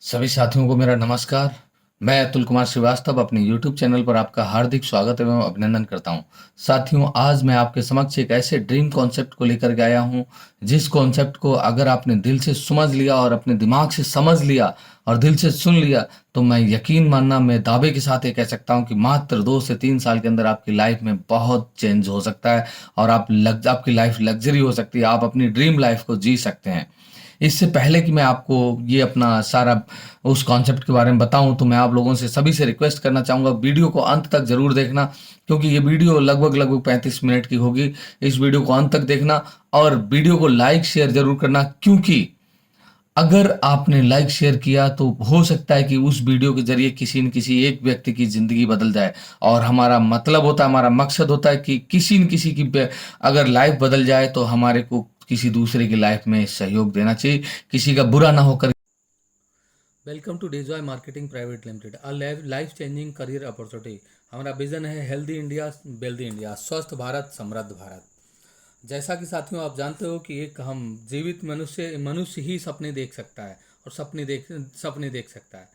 सभी साथियों को मेरा नमस्कार। मैं अतुल कुमार श्रीवास्तव अपने YouTube चैनल पर आपका हार्दिक स्वागत एवं अभिनंदन करता हूं। साथियों, आज मैं आपके समक्ष एक ऐसे ड्रीम कॉन्सेप्ट को लेकर के आया हूं, जिस कॉन्सेप्ट को अगर आपने दिल से समझ लिया और अपने दिमाग से समझ लिया और दिल से सुन लिया, तो मैं यकीन मानना, मैं दावे के साथ ये कह सकता हूं कि मात्र 2 से 3 साल के अंदर आपकी लाइफ में बहुत चेंज हो सकता है और आपकी लाइफ लग्जरी हो सकती है। आप अपनी ड्रीम लाइफ को जी सकते हैं। इससे पहले कि मैं आपको ये अपना सारा उस कॉन्सेप्ट के बारे में बताऊं, तो मैं आप लोगों से सभी से रिक्वेस्ट करना चाहूँगा, वीडियो को अंत तक ज़रूर देखना, क्योंकि ये वीडियो लगभग 35 मिनट की होगी। इस वीडियो को अंत तक देखना और वीडियो को लाइक शेयर ज़रूर करना, क्योंकि अगर आपने लाइक शेयर किया तो हो सकता है कि उस वीडियो के ज़रिए किसी न किसी एक व्यक्ति की ज़िंदगी बदल जाए। और हमारा मतलब होता है, हमारा मकसद होता है कि किसी न किसी की अगर लाइफ बदल जाए तो हमारे को किसी दूसरे की लाइफ में सहयोग देना चाहिए, किसी का बुरा ना होकर। Welcome to Dejoy marketing private limited, a life changing career opportunity. हमारा विजन है हेल्दी इंडिया वेल्दी इंडिया, स्वस्थ भारत समृद्ध भारत। जैसा कि साथियों आप जानते हो कि एक हम जीवित मनुष्य ही सपने देख सकता है और सपने देख सकता है।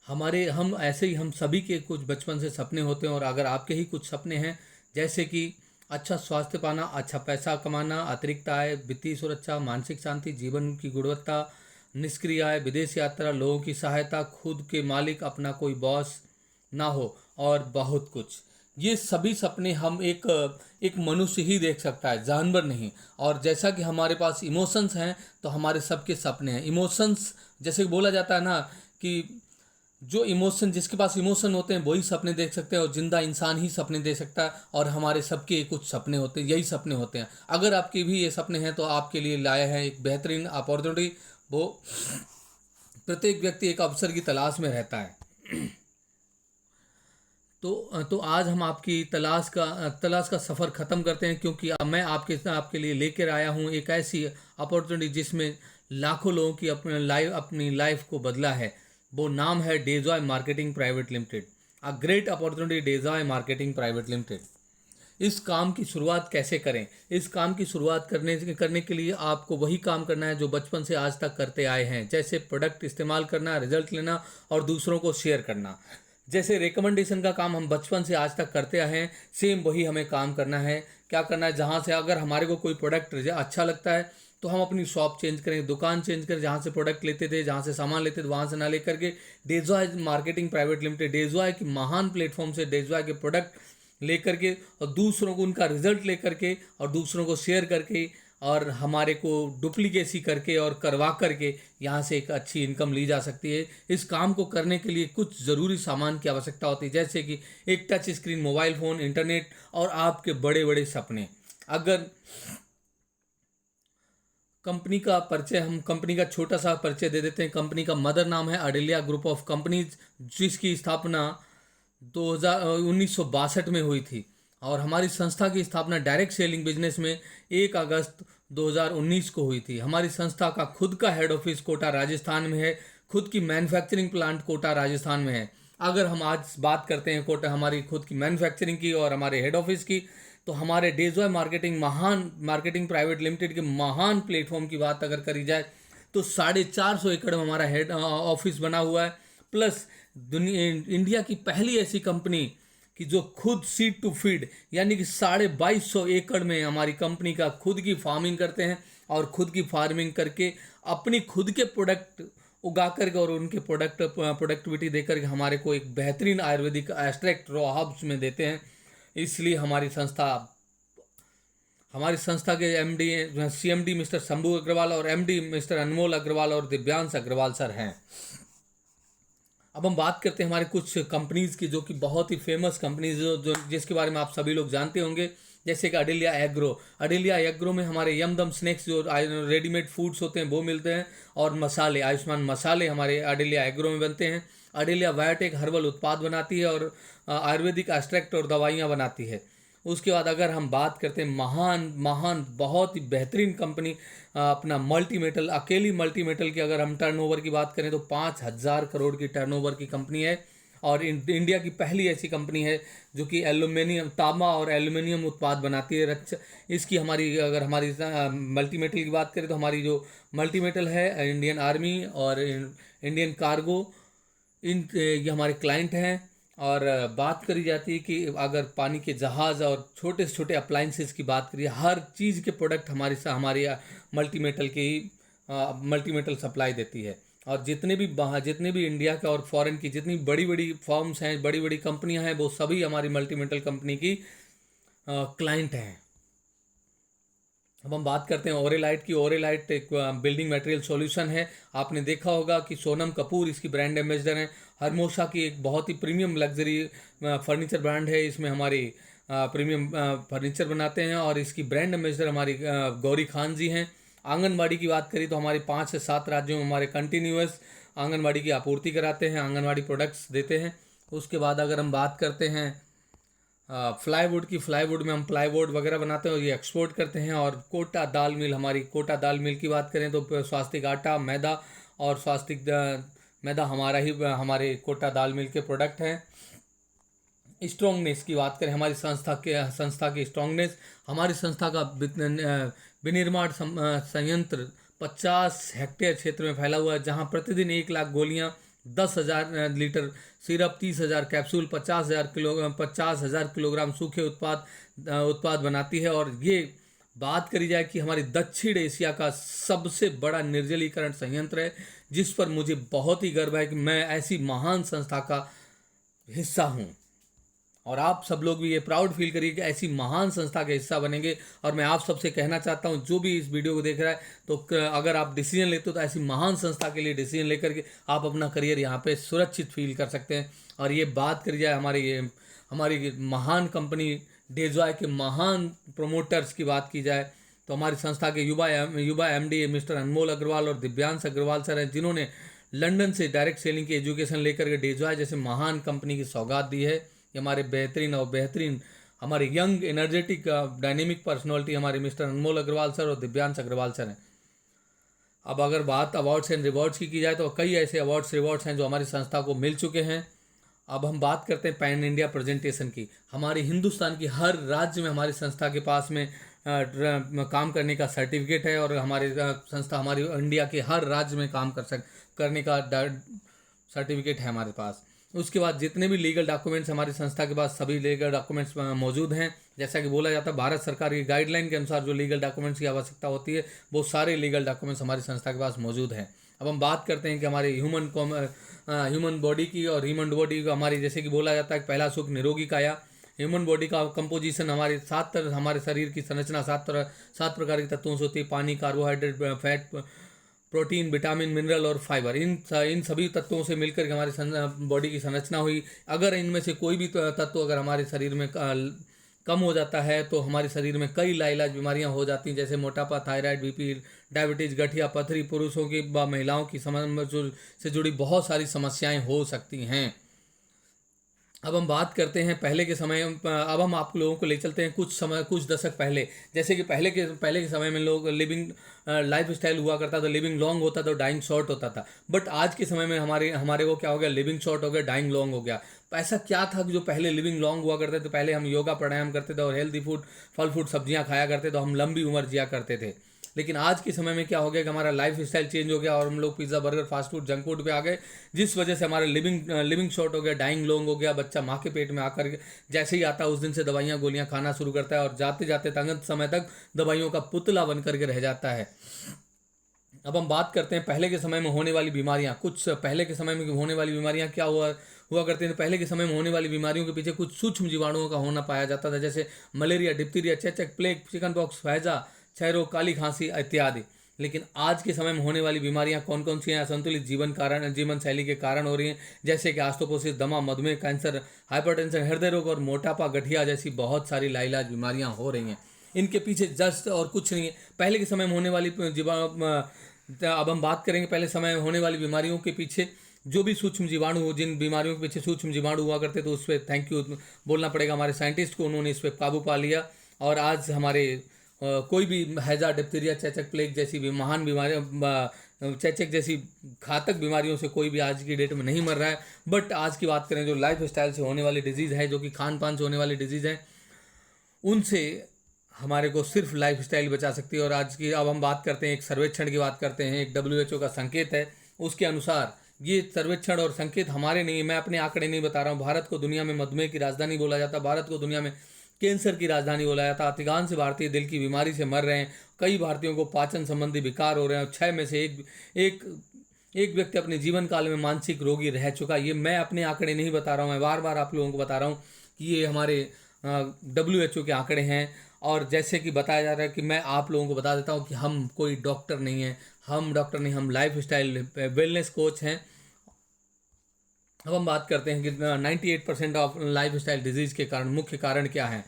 हम ऐसे ही हम सभी के कुछ बचपन से सपने होते हैं, और अगर आपके ही कुछ सपने हैं, जैसे कि अच्छा स्वास्थ्य पाना, अच्छा पैसा कमाना, अतिरिक्त आय, वित्तीय सुरक्षा, मानसिक शांति, जीवन की गुणवत्ता, निष्क्रिय आय, विदेश यात्रा, लोगों की सहायता, खुद के मालिक, अपना कोई बॉस ना हो, और बहुत कुछ, ये सभी सपने हम एक मनुष्य ही देख सकता है, जानवर नहीं। और जैसा कि हमारे पास इमोशंस हैं, तो हमारे सबके सपने हैं। इमोशंस, जैसे बोला जाता है ना कि जिसके पास इमोशन होते हैं वही सपने देख सकते हैं, और जिंदा इंसान ही सपने देख सकता है। और हमारे सबके कुछ सपने होते हैं, यही सपने होते हैं। अगर आपके भी ये सपने हैं तो आपके लिए लाया है एक बेहतरीन अपॉर्चुनिटी। वो प्रत्येक व्यक्ति एक अवसर की तलाश में रहता है। तो आज हम आपकी तलाश का सफ़र ख़त्म करते हैं, क्योंकि अब मैं आपके लिए लेकर आया हूँ एक ऐसी अपॉर्चुनिटी जिसमें लाखों लोगों की अपनी लाइफ को बदला है। वो नाम है Dejoy marketing private limited. A great opportunity, Dejoy marketing private limited. इस काम की शुरुआत कैसे करें? इस काम की शुरुआत करने के लिए आपको वही काम करना है जो बचपन से आज तक करते आए हैं, जैसे प्रोडक्ट इस्तेमाल करना, रिजल्ट लेना और दूसरों को शेयर करना। जैसे रिकमेंडेशन का काम हम बचपन से आज तक करते आए हैं, सेम वही हमें काम करना है। क्या करना है, जहाँ से अगर हमारे को कोई प्रोडक्ट अच्छा लगता है तो हम अपनी शॉप चेंज करें, दुकान चेंज करें, जहाँ से प्रोडक्ट लेते थे, जहाँ से सामान लेते थे, वहाँ से ना लेकर के Dejoy marketing private limited, Dejoy की महान प्लेटफॉर्म से डेजॉय के प्रोडक्ट लेकर के और दूसरों को उनका रिजल्ट लेकर के और दूसरों को शेयर करके और हमारे को डुप्लीकेसी करके और करवा करके यहाँ से एक अच्छी इनकम ली जा सकती है। इस काम को करने के लिए कुछ ज़रूरी सामान की आवश्यकता होती है, जैसे कि एक touch screen mobile phone, internet और आपके बड़े बड़े सपने। अगर हम कंपनी का छोटा सा परिचय दे देते हैं। कंपनी का मदर नाम है अडेलिया ग्रुप ऑफ कंपनीज, जिसकी स्थापना 1962 में हुई थी। और हमारी संस्था की स्थापना डायरेक्ट सेलिंग बिजनेस में 1 अगस्त 2019 को हुई थी। हमारी संस्था का खुद का हेड ऑफिस कोटा राजस्थान में है, खुद की मैन्युफैक्चरिंग प्लांट कोटा राजस्थान में है। अगर हम आज बात करते हैं कोटा हमारी खुद की मैन्युफैक्चरिंग की और हमारे हेड ऑफिस की, तो हमारे डेजॉय मार्केटिंग प्राइवेट लिमिटेड के महान प्लेटफॉर्म की बात अगर करी जाए तो 450 एकड़ में हमारा हेड ऑफिस बना हुआ है। प्लस इंडिया की पहली ऐसी कंपनी कि जो खुद सीड टू फीड, यानी कि 2250 एकड़ में हमारी कंपनी का खुद की फार्मिंग करते हैं, और खुद की फार्मिंग करके अपनी खुद के प्रोडक्ट उगा करके और उनके प्रोडक्टिविटी देकर के हमारे को एक बेहतरीन आयुर्वेदिक एक्सट्रैक्ट रॉ हर्ब्स में देते हैं। इसलिए हमारी संस्था के MD CMD mister Shambhu Agrawal और एमडी मिस्टर अनमोल अग्रवाल और दिव्यांश अग्रवाल सर हैं। अब हम बात करते हैं हमारे कुछ कंपनीज की, जो कि बहुत ही फेमस कंपनीज जो जिसके बारे में आप सभी लोग जानते होंगे, जैसे कि अडेलिया एग्रो में हमारे यमदम स्नैक्स जो रेडीमेड फूड्स होते हैं वो मिलते हैं, और मसाले, आयुष्मान मसाले हमारे अडेलिया एग्रो में बनते हैं। अडेलिया बायोटेक हर्बल उत्पाद बनाती है और आयुर्वेदिक एक्सट्रैक्ट और दवाइयाँ बनाती है। उसके बाद अगर हम बात करते हैं महान बहुत ही बेहतरीन कंपनी, अपना अकेली मल्टी मेटल की अगर हम टर्नओवर की बात करें तो 5,000 करोड़ की टर्नओवर की कंपनी है। और इंडिया की पहली ऐसी कंपनी है जो कि एल्यूमिनियम, तांबा और एल्यूमिनियम उत्पाद बनाती है। इसकी हमारी, अगर हमारी मल्टी मेटल की बात करें तो हमारी जो मल्टी मेटल है, इंडियन आर्मी और इंडियन कार्गो, ये हमारे क्लाइंट हैं। और बात करी जाती है कि अगर पानी के जहाज़ और छोटे से छोटे अप्लाइंसेस की बात करिए, हर चीज़ के प्रोडक्ट हमारी मल्टी मेटल की मल्टी मेटल सप्लाई देती है। और जितने भी इंडिया के और फॉरेन की जितनी बड़ी बड़ी फर्म्स हैं, बड़ी बड़ी कंपनियां हैं, वो सभी हमारी मल्टी मेटल कंपनी की क्लाइंट हैं। अब हम बात करते हैं ओरेलाइट की। ओरेलाइट एक बिल्डिंग मटेरियल सॉल्यूशन है। आपने देखा होगा कि सोनम कपूर इसकी ब्रांड एम्बेसडर हैं। हरमोशा की एक बहुत ही प्रीमियम लग्जरी फर्नीचर ब्रांड है। इसमें हमारी प्रीमियम फर्नीचर बनाते हैं और इसकी ब्रांड एम्बेसडर हमारी गौरी खान जी हैं। आंगनबाड़ी की बात करें तो हमारे 5 से 7 राज्यों में हमारे कंटिन्यूअस आंगनबाड़ी की आपूर्ति कराते हैं, आंगनबाड़ी प्रोडक्ट्स देते हैं। उसके बाद अगर हम बात करते हैं फ्लाईवुड की, फ्लाईवुड में हम प्लाईवुड वगैरह बनाते हैं और ये एक्सपोर्ट करते हैं। और कोटा दाल मिल, हमारी कोटा दाल मिल की बात करें तो स्वास्तिक आटा, मैदा और स्वास्तिक मैदा हमारे कोटा दाल मिल के प्रोडक्ट हैं। स्ट्रॉन्गनेस की बात करें, हमारी संस्था की स्ट्रॉन्गनेस, हमारी संस्था का विनिर्माण संयंत्र 50 हेक्टेयर क्षेत्र में फैला हुआ है, जहां प्रतिदिन 1 लाख गोलियां, 10,000 लीटर सिरप, 30,000 कैप्सूल, 50,000 किलोग्राम सूखे उत्पाद बनाती है। और ये बात करी जाए कि हमारी दक्षिण एशिया का सबसे बड़ा निर्जलीकरण संयंत्र है, जिस पर मुझे बहुत ही गर्व है कि मैं ऐसी महान संस्था का हिस्सा हूं। और आप सब लोग भी ये प्राउड फील करिए कि ऐसी महान संस्था का हिस्सा बनेंगे। और मैं आप सबसे कहना चाहता हूं, जो भी इस वीडियो को देख रहा है, तो अगर आप डिसीजन लेते हो तो ऐसी महान संस्था के लिए डिसीजन लेकर के आप अपना करियर यहाँ पे सुरक्षित फील कर सकते हैं। और ये बात करी जाए हमारी महान कंपनी डेजॉय के महान प्रोमोटर्स की बात की जाए तो हमारी संस्था के युवा MD मिस्टर अनमोल अग्रवाल और दिव्यांश अग्रवाल सर हैं, जिन्होंने लंदन से डायरेक्ट सेलिंग की एजुकेशन लेकर के डेजॉय जैसे महान कंपनी की सौगात दी है। हमारे बेहतरीन हमारे यंग एनर्जेटिक डायनेमिक पर्सनालिटी हमारे मिस्टर अनमोल अग्रवाल सर और दिव्यांश अग्रवाल सर हैं। अब अगर बात अवार्ड्स एंड रिवॉर्ड्स की जाए तो कई ऐसे अवार्ड्स रिवॉर्ड्स हैं जो हमारी संस्था को मिल चुके हैं। अब हम बात करते हैं पैन इंडिया प्रेजेंटेशन की। हमारे हिंदुस्तान की हर राज्य में हमारी संस्था के पास में काम करने का सर्टिफिकेट है। और हमारी संस्था हमारी इंडिया के हर राज्य में काम करने का सर्टिफिकेट है हमारे पास। उसके बाद जितने भी लीगल डॉक्यूमेंट्स हमारी संस्था के पास, सभी लीगल डॉक्यूमेंट्स मौजूद हैं। जैसा कि बोला जाता है, भारत सरकार की गाइडलाइन के अनुसार जो लीगल डॉक्यूमेंट्स की आवश्यकता होती है, वो सारे लीगल डॉक्यूमेंट्स हमारी संस्था के पास मौजूद हैं। अब हम बात करते हैं कि हमारे ह्यूमन बॉडी की। और ह्यूमन बॉडी को हमारी, जैसे कि बोला जाता है, पहला सुख निरोगी काया। ह्यूमन बॉडी का कंपोजिशन हमारे शरीर की संरचना 7 प्रकार के तत्वों से होती है। पानी, carbohydrate, fat, protein, vitamin, mineral और फाइबर। इन सभी तत्वों से मिलकर हमारी बॉडी की संरचना हुई। अगर इनमें से कोई भी तत्व अगर हमारे शरीर में कम हो जाता है तो हमारे शरीर में कई लाइलाज बीमारियां हो जाती हैं, जैसे मोटापा, थायराइड, BP, डायबिटीज, गठिया, पथरी, पुरुषों की व महिलाओं की से जुड़ी बहुत सारी समस्याएं हो सकती हैं। अब हम बात करते हैं पहले के समय। अब हम आप लोगों को ले चलते हैं कुछ दशक पहले। जैसे कि पहले के समय में लोग लाइफ स्टाइल हुआ करता था, लिविंग लॉन्ग होता था, डाइंग शॉर्ट होता था। बट आज के समय में हमारे को क्या हो गया, लिविंग शॉर्ट हो गया, डाइंग लॉन्ग हो गया। ऐसा क्या था कि जो पहले लिविंग लॉन्ग हुआ करते थे, पहले हम योगा प्राणायाम करते थे और हेल्दी फूड, फल फ्रूट, सब्जियां खाया करते थे, हम लंबी उम्र जिया करते थे। लेकिन आज के समय में क्या हो गया कि हमारा लाइफ स्टाइल चेंज हो गया और हम लोग pizza, burger, fast food, junk food पे आ गए, जिस वजह से हमारा लिविंग शॉर्ट हो गया, डाइंग लॉन्ग हो गया। बच्चा माँ के पेट में आकर जैसे ही आता है उस दिन से दवाइयाँ गोलियाँ खाना शुरू करता है और जाते जाते तंगत समय तक दवाइयों का पुतला बन करके रह जाता है। अब हम बात करते हैं पहले के समय में होने वाली बीमारियां। कुछ पहले के समय में होने वाली बीमारियां क्या हुआ करती हैं। पहले के समय में होने वाली बीमारियों के पीछे कुछ सूक्ष्म जीवाणुओं का होना पाया जाता था, जैसे मलेरिया, डिप्थीरिया, चेचक, प्लेग, चिकन पॉक्स, हैजा, क्षय रोग, काली खांसी इत्यादि। लेकिन आज के समय में होने वाली बीमारियां कौन कौन सी हैं? असंतुलित जीवन शैली के कारण हो रही हैं, जैसे कि ऑस्टियोपोरोसिस, दमा, मधुमेह, कैंसर, हाइपरटेंशन, हृदय रोग और मोटापा, गठिया जैसी बहुत सारी लाइलाज बीमारियां हो रही हैं। इनके पीछे जस्ट और कुछ नहीं है। पहले के समय में होने वाली अब हम बात करेंगे पहले समय में होने वाली बीमारियों के पीछे जो भी सूक्ष्म जीवाणु हो, जिन बीमारियों के पीछे सूक्ष्म जीवाणु हुआ करते तो उस पर थैंक यू बोलना पड़ेगा हमारे साइंटिस्ट को, उन्होंने इस पर काबू पा लिया। और आज हमारे कोई भी हैजा, डिप्थीरिया, चेचक, प्लेग जैसी भी महान चेचक जैसी घातक बीमारियों से कोई भी आज की डेट में नहीं मर रहा है। बट आज की बात करें जो लाइफ स्टाइल से होने वाली डिजीज़ है, जो कि खान पान से होने वाली डिजीज़ है, उनसे हमारे को सिर्फ लाइफ स्टाइल बचा सकती है। और आज की अब हम बात करते हैं, एक सर्वेक्षण की बात करते हैं, एक WHO का संकेत है, उसके अनुसार ये सर्वेक्षण और संकेत हमारे नहीं, मैं अपने आंकड़े नहीं बता रहा हूँ। भारत को दुनिया में मधुमेह की राजधानी बोला जाता है, भारत को दुनिया में कैंसर की राजधानी बोला जाता है। अधिकांश भारतीय दिल की बीमारी से मर रहे हैं, कई भारतीयों को पाचन संबंधी विकार हो रहे हैं, 6 में से एक एक व्यक्ति अपने जीवन काल में मानसिक रोगी रह चुका। ये मैं अपने आंकड़े नहीं बता रहा हूँ, मैं बार बार आप लोगों को बता रहा हूँ कि ये हमारे WHO के आंकड़े हैं। और जैसे कि बताया जा रहा है कि मैं आप लोगों को बता देता हूँ कि हम कोई डॉक्टर नहीं है, हम डॉक्टर नहीं, हम लाइफ स्टाइल वेलनेस कोच हैं। अब हम बात करते हैं कि 98% ऑफ लाइफ स्टाइल डिजीज़ के कारण मुख्य कारण क्या है।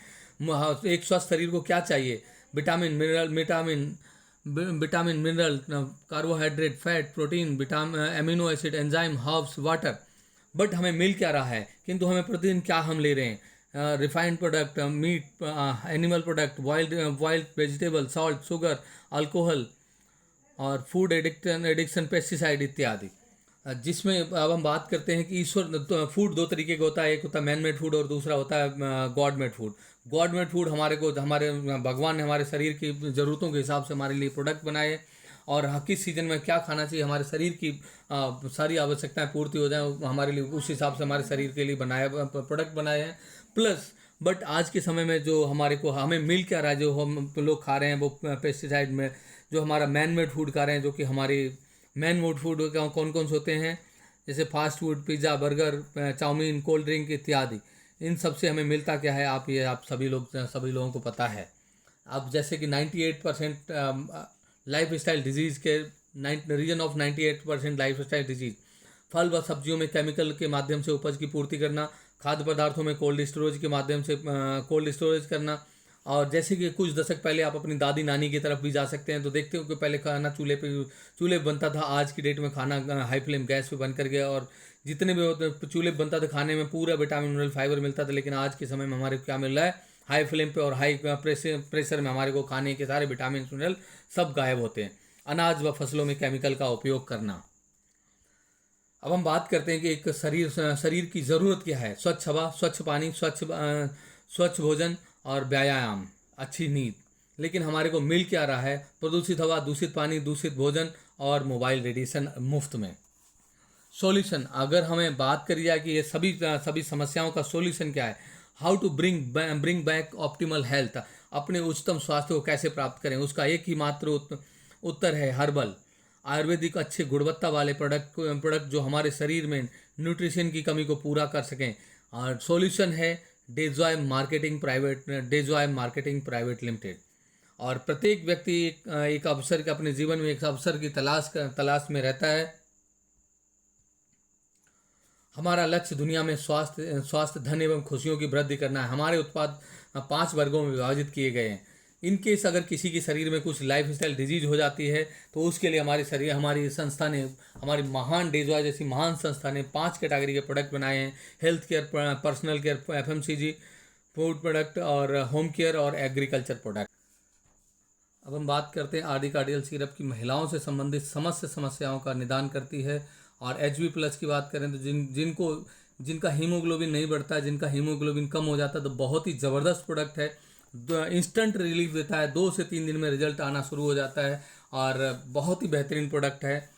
एक स्वस्थ शरीर को क्या चाहिए? Vitamin mineral, carbohydrate, fat, protein, amino acid, enzyme, herbs, water. But हमें मिल क्या रहा है, किंतु हमें प्रतिदिन क्या हम ले रहे हैं? Refined product, meat, animal product, wild vegetable, salt, sugar, alcohol और फूड एडिक्शन, पेस्टिसाइड इत्यादि। जिसमें अब हम बात करते हैं कि ईश्वर फूड दो तरीके का होता है, एक होता है मैन मेड फूड और दूसरा होता है God made food. God made food हमारे भगवान ने हमारे शरीर की ज़रूरतों के हिसाब से हमारे लिए प्रोडक्ट बनाए, और किस सीजन में क्या खाना चाहिए, हमारे शरीर की सारी आवश्यकताएं पूर्ति हो जाए, हमारे लिए उस हिसाब से हमारे शरीर के लिए प्रोडक्ट बनाए हैं। प्लस बट आज के समय में जो हमें मिल क्या रहा है, जो हम लोग खा रहे हैं वो पेस्टिसाइड में, जो हमारा मैन मेड फूड खा रहे हैं, जो कि हमारे मैन मेड फूड कौन कौन से होते हैं, जैसे fast food, pizza, burger, chow mein, cold drink इत्यादि। इन सब से हमें मिलता क्या है, आप सभी लोगों को पता है। अब जैसे कि 98% लाइफ स्टाइल डिजीज़ के reason of 98% life style disease, फल व सब्जियों में केमिकल के माध्यम से उपज की पूर्ति करना, खाद्य पदार्थों में कोल्ड स्टोरेज के माध्यम से कोल्ड स्टोरेज करना। और जैसे कि कुछ दशक पहले आप अपनी दादी नानी की तरफ भी जा सकते हैं, तो देखते हो कि पहले खाना चूल्हे पे बनता था। आज की डेट में खाना हाई फ्लेम गैस पे बन कर गया, और जितने भी होते चूल्हे पे बनता था खाने में पूरा विटामिन मिनरल फाइबर मिलता था। लेकिन आज के समय में हमारे को क्या मिल रहा है, हाई फ्लेम पे और हाई प्रेशर में हमारे को खाने के सारे विटामिन मिनरल सब गायब होते हैं। अनाज व फसलों में केमिकल का उपयोग करना। अब हम बात करते हैं कि एक शरीर की ज़रूरत क्या है। स्वच्छ हवा, स्वच्छ पानी, स्वच्छ भोजन और व्यायाम, अच्छी नींद। लेकिन हमारे को मिल क्या रहा है? प्रदूषित हवा, दूषित पानी, दूषित भोजन और मोबाइल रेडिएशन मुफ्त में। सॉल्यूशन, अगर हमें बात करी जाए कि ये सभी समस्याओं का सॉल्यूशन क्या है, how to bring back optimal health, अपने उच्चतम स्वास्थ्य को कैसे प्राप्त करें, उसका एक ही मात्र उत्तर है हर्बल, आयुर्वेदिक अच्छे गुणवत्ता वाले प्रोडक्ट जो हमारे शरीर में न्यूट्रिशन की कमी को पूरा कर सकें। और सॉल्यूशन है डेजॉय मार्केटिंग प्राइवेट लिमिटेड। और प्रत्येक व्यक्ति एक अवसर के अपने जीवन में एक अवसर की तलाश में रहता है। हमारा लक्ष्य दुनिया में स्वास्थ्य, धन एवं खुशियों की वृद्धि करना है। हमारे उत्पाद 5 वर्गों में विभाजित किए गए हैं। इनकेस अगर किसी के शरीर में कुछ लाइफ स्टाइल डिजीज हो जाती है, तो उसके लिए हमारी संस्था ने, हमारी महान डेजॉय जैसी महान संस्था ने 5 कैटेगरी के प्रोडक्ट बनाए हैं। Health care, personal care, FMCG, food product और होम केयर और एग्रीकल्चर प्रोडक्ट। अब हम बात करते हैं आरडी कार्डियल सिरप की। महिलाओं से संबंधित समस्त समस्याओं का निदान करती है। और HB+ की बात करें तो जिनका हीमोग्लोबिन नहीं बढ़ता, जिनका हीमोग्लोबिन कम हो जाता है, तो बहुत ही ज़बरदस्त प्रोडक्ट है। इंस्टेंट रिलीफ देता है, 2 से 3 दिन में रिजल्ट आना शुरू हो जाता है, और बहुत ही बेहतरीन प्रोडक्ट है।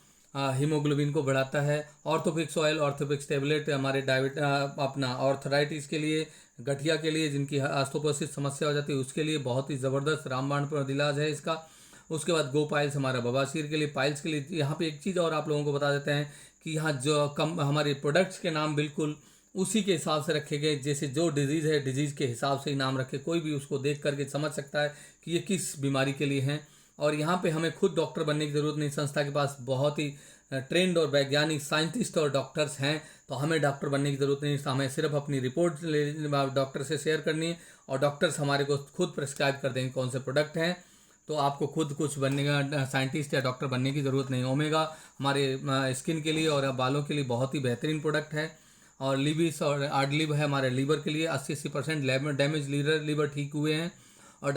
हीमोग्लोबिन को बढ़ाता है। ऑर्थोपिक्स ऑयल, ऑर्थोपिक्स टेबलेट हमारे अपना ऑर्थराइटिस के लिए, गठिया के लिए, जिनकी ऑस्टियोपोरोसिस समस्या हो जाती है उसके लिए बहुत ही ज़बरदस्त रामबाण पर इलाज है इसका। उसके बाद गो पाइल्स हमारा बवासीर के लिए, पाइल्स के लिए। यहाँ पे एक चीज़ और आप लोगों को बता देते हैं कि यहाँ जो हमारे प्रोडक्ट्स के नाम बिल्कुल उसी के हिसाब से रखे गए, जैसे जो डिजीज़ है डिजीज़ के हिसाब से ही नाम रखे। कोई भी उसको देख करके समझ सकता है कि ये किस बीमारी के लिए हैं। और यहाँ पे हमें खुद डॉक्टर बनने की ज़रूरत नहीं, संस्था के पास बहुत ही ट्रेंड और वैज्ञानिक साइंटिस्ट और डॉक्टर्स हैं, तो हमें डॉक्टर बनने की ज़रूरत नहीं। हमें सिर्फ अपनी रिपोर्ट डॉक्टर से शेयर करनी है, और डॉक्टर्स हमारे को खुद प्रिस्क्राइब कर देंगे कौन से प्रोडक्ट हैं। तो आपको खुद कुछ बनने का, साइंटिस्ट या डॉक्टर बनने की ज़रूरत नहीं। ओमेगा हमारे स्किन के लिए और बालों के लिए बहुत ही बेहतरीन प्रोडक्ट है। और लिविस और आडलिव है हमारे लीवर के लिए। 80% डैमेज लीवर ठीक हुए हैं। और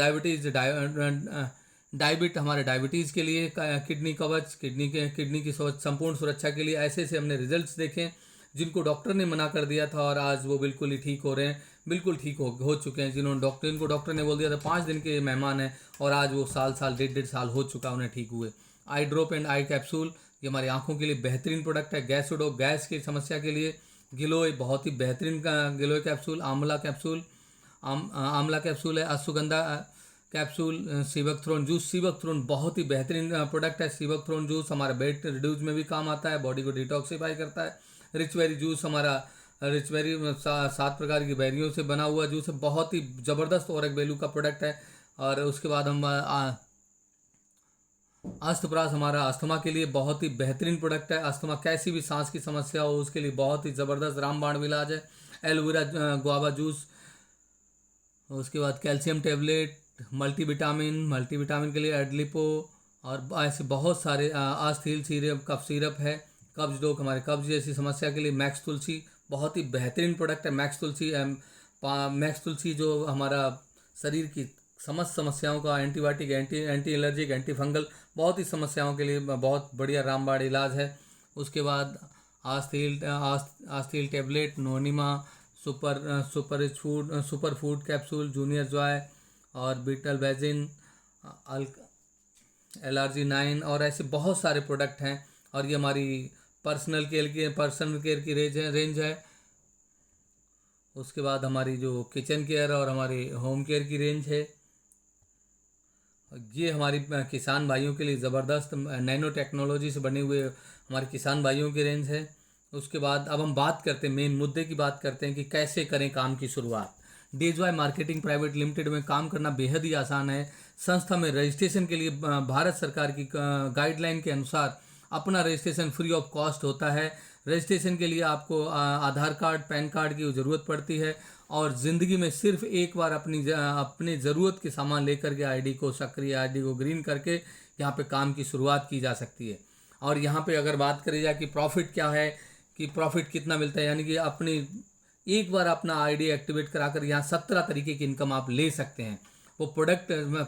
डायबिट हमारे डायबिटीज़ के लिए, किडनी कवच, किडनी की संपूर्ण सुरक्षा के लिए। ऐसे ऐसे हमने रिजल्ट्स देखे जिनको डॉक्टर ने मना कर दिया था और आज वो बिल्कुल ही ठीक हो रहे हैं, बिल्कुल ठीक हो चुके हैं। जिनको डॉक्टर ने बोल दिया था 5 दिन के मेहमान हैं और आज वो साल साल 1.5 साल हो चुका उन्हें ठीक हुए। आई ड्रॉप एंड आई कैप्सूल, ये हमारी आंखों के लिए बेहतरीन प्रोडक्ट है। गैसोडो, गैस की समस्या के लिए गिलोय, बहुत ही बेहतरीन गिलोय कैप्सूल। आंवला कैप्सूल, आंवला कैप्सूल है। अश्वगंधा कैप्सूल, सीबकथ्रोन जूस, सीबकथ्रोन बहुत ही बेहतरीन प्रोडक्ट है। सीबकथ्रोन जूस हमारा वेट रिड्यूस में भी काम आता है, बॉडी को डिटॉक्सीफाई करता है। रिच बेरी जूस, हमारा रिच बेरी 7 प्रकार की बेरियों से बना हुआ जूस है, बहुत ही ज़बरदस्त ओरक वैल्यू का प्रोडक्ट है। और उसके बाद हम अस्तप्रास, हमारा अस्थमा के लिए बहुत ही बेहतरीन प्रोडक्ट है। अस्थमा, कैसी भी सांस की समस्या हो उसके लिए बहुत ही ज़बरदस्त रामबाण इलाज है। एलोवेरा गुआवा जूस, उसके बाद कैल्शियम टेबलेट, मल्टीविटामिन के लिए एडलिपो, और ऐसे बहुत सारे आस्थील सिरप, कफ सिरप है। कब्ज डोक, हमारे कब्ज जैसी समस्या के लिए मैक्स तुलसी बहुत ही बेहतरीन प्रोडक्ट है। मैक्स तुलसी जो हमारा शरीर की समस्त समस्याओं का antibiotic, anti allergic, anti fungal, बहुत ही समस्याओं के लिए बहुत बढ़िया रामबाण इलाज है। उसके बाद आस्थील टेबलेट, नोनिमा, super food capsule, junior joy और बीटल बेजिन, एलआरजी 9 और ऐसे बहुत सारे प्रोडक्ट हैं। और ये हमारी पर्सनल केयर की रेंज है। उसके बाद हमारी जो किचन केयर और हमारी होम केयर की रेंज है। ये हमारी किसान भाइयों के लिए ज़बरदस्त नैनो टेक्नोलॉजी से बने हुए हमारे किसान भाइयों की रेंज है। उसके बाद अब हम बात करते हैं, मेन मुद्दे की बात करते हैं कि कैसे करें काम की शुरुआत। डेजॉय मार्केटिंग प्राइवेट लिमिटेड में काम करना बेहद ही आसान है। संस्था में रजिस्ट्रेशन के लिए भारत सरकार की गाइडलाइन के अनुसार अपना रजिस्ट्रेशन फ्री ऑफ कॉस्ट होता है। रजिस्ट्रेशन के लिए आपको आधार कार्ड, पैन कार्ड की ज़रूरत पड़ती है और ज़िंदगी में सिर्फ एक बार अपने ज़रूरत के सामान लेकर के आईडी को सक्रिय, आईडी को ग्रीन करके यहाँ पे काम की शुरुआत की जा सकती है। और यहाँ पे अगर बात करी जाए कि प्रॉफिट क्या है, कि प्रॉफिट कितना मिलता है, यानी कि अपनी एक बार अपना आईडी एक्टिवेट कराकर यहाँ 17 तरीके की इनकम आप ले सकते हैं। वो प्रोडक्ट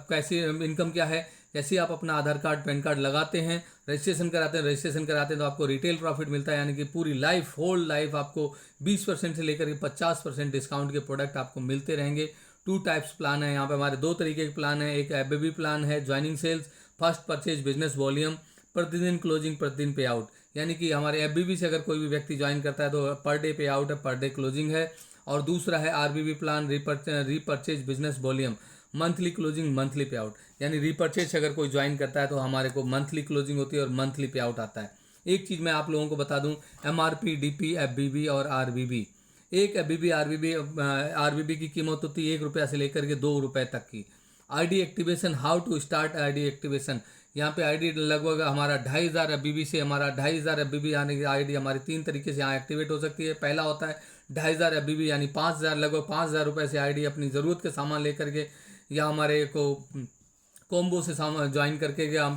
कैसी इनकम क्या है, जैसे आप अपना आधार कार्ड, पैन कार्ड लगाते हैं, रजिस्ट्रेशन कराते हैं तो आपको रिटेल प्रॉफिट मिलता है, यानी कि पूरी लाइफ, होल लाइफ आपको 20% से लेकर के 50% डिस्काउंट के प्रोडक्ट आपको मिलते रहेंगे। 2 टाइप्स प्लान है यहाँ पे हमारे, 2 तरीके के प्लान है। एक एफबीबी प्लान है, joining sales, first purchase business volume, प्रतिदिन क्लोजिंग, प्रतिदिन पे आउट, यानी कि हमारे एफबीबी से अगर कोई भी व्यक्ति ज्वाइन करता है तो पर डे पे आउट है, पर डे क्लोजिंग है। और दूसरा है RBB plan, repurchase business volume, monthly closing, monthly पे आउट, यानी रीपरचेज अगर कोई ज्वाइन करता है तो हमारे को मंथली क्लोजिंग होती है और मंथली पे आउट आता है। एक चीज़ मैं आप लोगों को बता दूं, एमआरपी, डीपी, एफबीबी और आरबीबी। एक एफबीबी आरबीबी की कीमत होती है 1 रुपया से लेकर के 2 रुपये तक की। ID activation, how to start ID activation, यहाँ पे आईडी लगभग हमारा 2500 एफबीबी से, हमारा 2500 एफबीबी यानी कि आईडी हमारी 3 तरीके से यहाँ एक्टिवेट हो सकती है। पहला होता है 2500 एफबीबी यानी 5000, लगभग 5000 रुपये से आईडी अपनी ज़रूरत के सामान लेकर के या हमारे को कॉम्बो से सामान ज्वाइन करके हम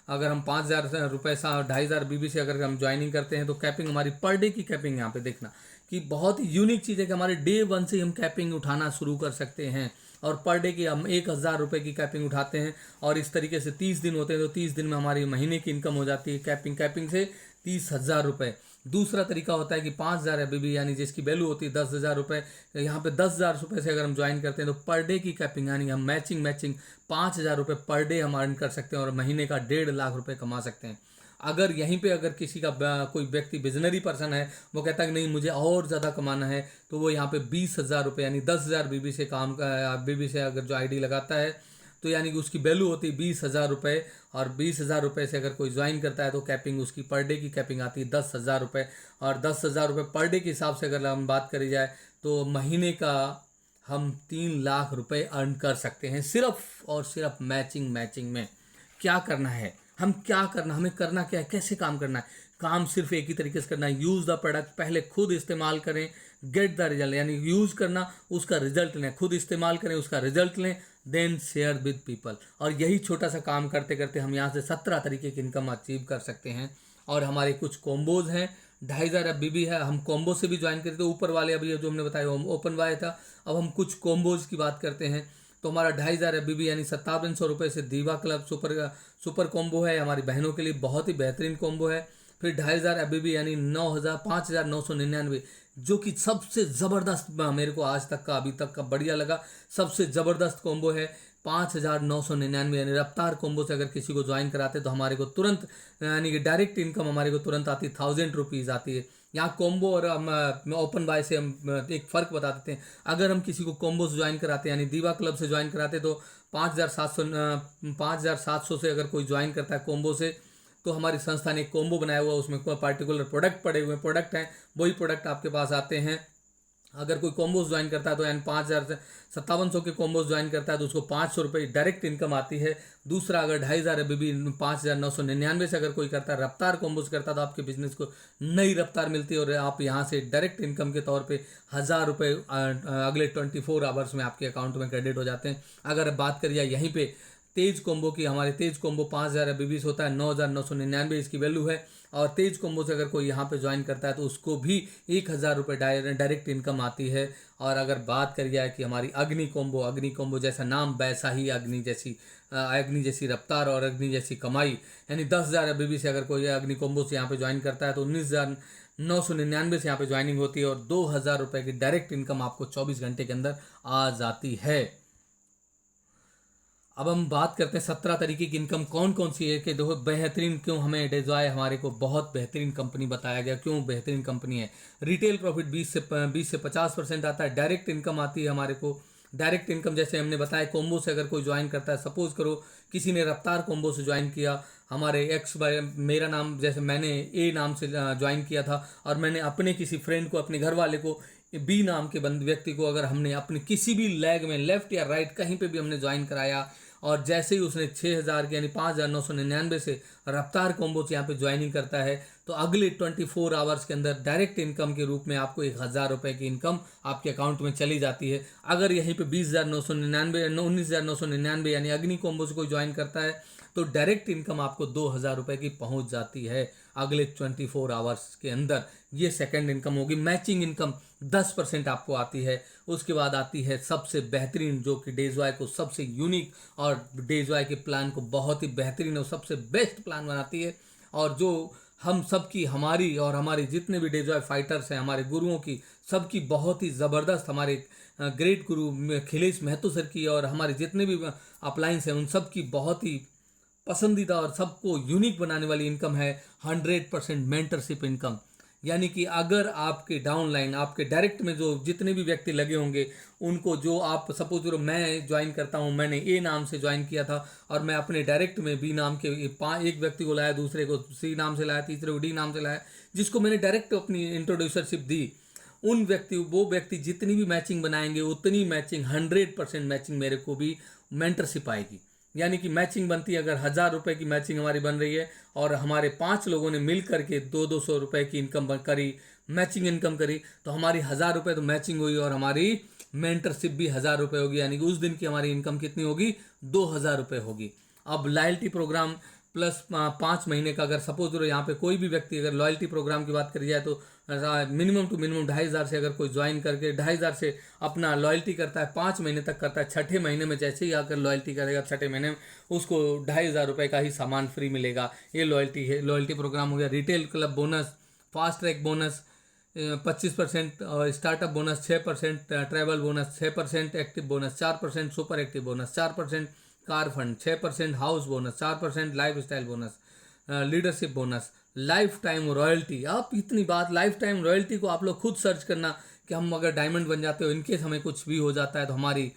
अगर हम 5000 रुपये 2500 बीबी से अगर हम ज्वाइनिंग करते हैं तो कैपिंग हमारी पर डे की कैपिंग, यहाँ पे देखना कि बहुत ही यूनिक चीज़ है कि हमारे डे 1 से हम कैपिंग उठाना शुरू कर सकते हैं और पर डे की हम 1000 रुपये की कैपिंग उठाते हैं और इस तरीके से 30 दिन होते हैं तो 30 दिन में हमारी महीने की इनकम हो जाती है कैपिंग से 30,000 रुपये। दूसरा तरीका होता है कि 5000 एफबीबी यानी जिसकी वैल्यू होती है 10,000 रुपये, यहाँ पे 10,000 रुपये से अगर हम ज्वाइन करते हैं तो पर डे की कैपिंग यानी हम मैचिंग 5,000 रुपये पर डे हम अर्न कर सकते हैं और महीने का 1.5 लाख रुपये कमा सकते हैं। अगर यहीं पे अगर किसी का कोई व्यक्ति बिजनरी पर्सन है, वो कहता है कि नहीं मुझे और ज़्यादा कमाना है, तो वो यहाँ पे 20,000 रुपये यानी 10,000 बीबी से बीबी से अगर जो आईडी लगाता है तो यानी कि उसकी वैल्यू होती है 20,000 रुपये और 20,000 रुपये से अगर कोई ज्वाइन करता है तो कैपिंग उसकी पर डे की कैपिंग आती है 10,000 रुपये। और 10,000 रुपये पर डे के हिसाब से अगर हम बात करी जाए तो महीने का हम 3 लाख रुपये अर्न कर सकते हैं सिर्फ और सिर्फ मैचिंग में। क्या करना है, हमें करना क्या है, कैसे काम करना है? काम सिर्फ एक ही तरीके से करना है, यूज़ द प्रोडक्ट, पहले खुद इस्तेमाल करें, गेट द रिजल्ट, यानी यूज़ करना, उसका रिजल्ट लें, खुद इस्तेमाल करें, उसका रिजल्ट लें, देन शेयर विद पीपल। और यही छोटा सा काम करते करते हम यहाँ से 17 तरीके की इनकम अचीव कर सकते हैं। और हमारे कुछ कॉम्बोज हैं, 2500 एफबीबी है, हम कॉम्बो से भी ज्वाइन करते, तो ऊपर वाले अभी जो हमने बताया ओपन वाले था। अब हम कुछ कॉम्बोज की बात करते हैं, तो हमारा 2500 FBB यानी 5700 रुपये से दीवा क्लब सुपर कॉम्बो है, हमारी बहनों के लिए बहुत ही बेहतरीन कॉम्बो है। फिर 2500 FBB यानी 5999, जो कि सबसे ज़बरदस्त मेरे को आज तक का अभी तक का बढ़िया लगा, सबसे ज़बरदस्त कॉम्बो है। 5999 यानी रफ्तार कॉम्बो से अगर किसी को ज्वाइन कराते तो हमारे को तुरंत यानी कि डायरेक्ट इनकम हमारे को तुरंत आती 1000 रुपीज़ आती है। यहाँ कॉम्बो और हम ओपन बाय से हम एक फ़र्क बता देते हैं। अगर हम किसी को कॉम्बो से ज्वाइन कराते हैं यानी दीवा क्लब से ज्वाइन कराते तो 5700 से अगर कोई ज्वाइन करता है कॉम्बो से, तो हमारी संस्था ने एक कॉम्बो बनाया हुआ, उसमें कोई पार्टिकुलर प्रोडक्ट पड़े हुए प्रोडक्ट हैं, वही प्रोडक्ट आपके पास आते हैं। अगर कोई कॉम्बोज ज्वाइन करता है तो यानी 5700 के कॉम्बोज ज्वाइन करता है तो उसको 500 रुपये डायरेक्ट इनकम आती है। दूसरा, अगर 2500 FBB 5999 से अगर कोई करता है रफ्तार कॉम्बोज करता है तो आपके बिजनेस को नई रफ्तार मिलती है और आप यहाँ से डायरेक्ट इनकम के तौर पे 1000 रुपये अगले 24 आवर्स में आपके अकाउंट में क्रेडिट हो जाते हैं। अगर बात करिए यहीं पे तेज कॉम्बो की, हमारे तेज कॉम्बो 5000 FBB होता है, 9999 इसकी वैल्यू है। और तेज कॉम्बो से अगर कोई यहाँ पे ज्वाइन करता है तो उसको भी 1000 रुपये डायरेक्ट इनकम आती है। और अगर बात करिए कि हमारी अग्नि कॉम्बो जैसा नाम वैसा ही अग्नि जैसी रफ्तार और अग्नि जैसी कमाई, यानी 10,000 FBB से अगर कोई अग्नि कॉम्बो से यहाँ पे ज्वाइन करता है तो 19,999 से यहाँ पे ज्वाइनिंग होती है और 2000 रुपये की डायरेक्ट इनकम आपको 24 घंटे के अंदर आ जाती है। अब हम बात करते हैं 17 तरीके की इनकम कौन कौन सी है, कि देखो बेहतरीन क्यों हमें डेजॉय हमारे को बहुत बेहतरीन कंपनी बताया गया, क्यों बेहतरीन कंपनी है। रिटेल प्रॉफिट 20 से 50% आता है। डायरेक्ट इनकम आती है हमारे को। डायरेक्ट इनकम जैसे हमने बताया कॉम्बो से अगर कोई ज्वाइन करता है, सपोज करो किसी ने रफ्तार कॉम्बो से ज्वाइन किया, हमारे मेरा नाम जैसे मैंने ए नाम से ज्वाइन किया था और मैंने अपने किसी फ्रेंड को, अपने घर वाले को बी नाम के व्यक्ति को अगर हमने अपने किसी भी लेग में लेफ्ट या राइट कहीं पे भी हमने ज्वाइन कराया और जैसे ही उसने 6000 के यानी 5999 से रफ्तार कॉम्बो से यहाँ पे ज्वाइनिंग करता है तो अगले 24 आवर्स के अंदर डायरेक्ट इनकम के रूप में आपको 1000 रुपये की इनकम आपके अकाउंट में चली जाती है। अगर यहीं पे 19,999 यानी अग्नि कॉम्बो से कोई ज्वाइन करता है तो डायरेक्ट इनकम आपको 2000 रुपये की पहुंच जाती है अगले 24 आवर्स के अंदर। ये सेकंड इनकम होगी। मैचिंग इनकम 10% आपको आती है। उसके बाद आती है सबसे बेहतरीन, जो कि डेजवाय को सबसे यूनिक और डेजवाय के प्लान को बहुत ही बेहतरीन और सबसे बेस्ट प्लान बनाती है, और जो हम सबकी, हमारी और हमारे जितने भी डेजवाय फाइटर्स हैं, हमारे गुरुओं की सबकी बहुत ही ज़बरदस्त, हमारे ग्रेट गुरु खिलेश महतो सर की और हमारे जितने भी अप्लायंस हैं उन सब की बहुत ही पसंदीदा और सबको यूनिक बनाने वाली इनकम है 100% मेंटरशिप इनकम। यानी कि अगर आपके डाउनलाइन, आपके डायरेक्ट में जो जितने भी व्यक्ति लगे होंगे उनको, जो आप सपोज करो मैं ज्वाइन करता हूं, मैंने ए नाम से ज्वाइन किया था और मैं अपने डायरेक्ट में बी नाम के एक व्यक्ति को लाया, दूसरे को सी नाम से लाया, तीसरे को डी नाम से लाया, जिसको मैंने डायरेक्ट अपनी इंट्रोड्यूसरशिप दी, वो व्यक्ति जितनी भी मैचिंग बनाएंगे उतनी मैचिंग 100% मैचिंग मेरे को भी मेंटरशिप आएगी। यानी कि मैचिंग बनती है, अगर 1000 रुपये की मैचिंग हमारी बन रही है और हमारे 5 लोगों ने मिल करके 200 रुपये की इनकम करी, मैचिंग इनकम करी, तो हमारी 1000 रुपये तो मैचिंग हुई और हमारी मेंटरशिप भी 1000 रुपये होगी। यानी कि उस दिन की हमारी इनकम कितनी होगी? 2000 रुपये होगी। अब लॉयल्टी प्रोग्राम प्लस 5 महीने का, अगर सपोज करो यहाँ पे कोई भी व्यक्ति अगर लॉयल्टी प्रोग्राम की बात करी जाए तो मिनिमम टू मिनिमम 2500 से अगर कोई ज्वाइन करके 2500 से अपना लॉयल्टी करता है, 5 महीने तक करता है, छठे महीने में जैसे ही आकर लॉयल्टी करेगा, छठे महीने में उसको 2500 रुपये का ही सामान फ्री मिलेगा। ये लॉयल्टी है, लॉयल्टी प्रोग्राम हो गया। Retail club bonus, fast track bonus 25%, startup bonus 6%, travel bonus 6%, active bonus 4%, super active bonus 4%, car fund 6%, house bonus 4%, life style bonus, leadership bonus, life time royalty. आप इतनी बात, life time royalty को आप लोग खुद search करना कि हम अगर डायमंड बन जाते हो, इनकेस हमें कुछ भी हो जाता है तो हमारी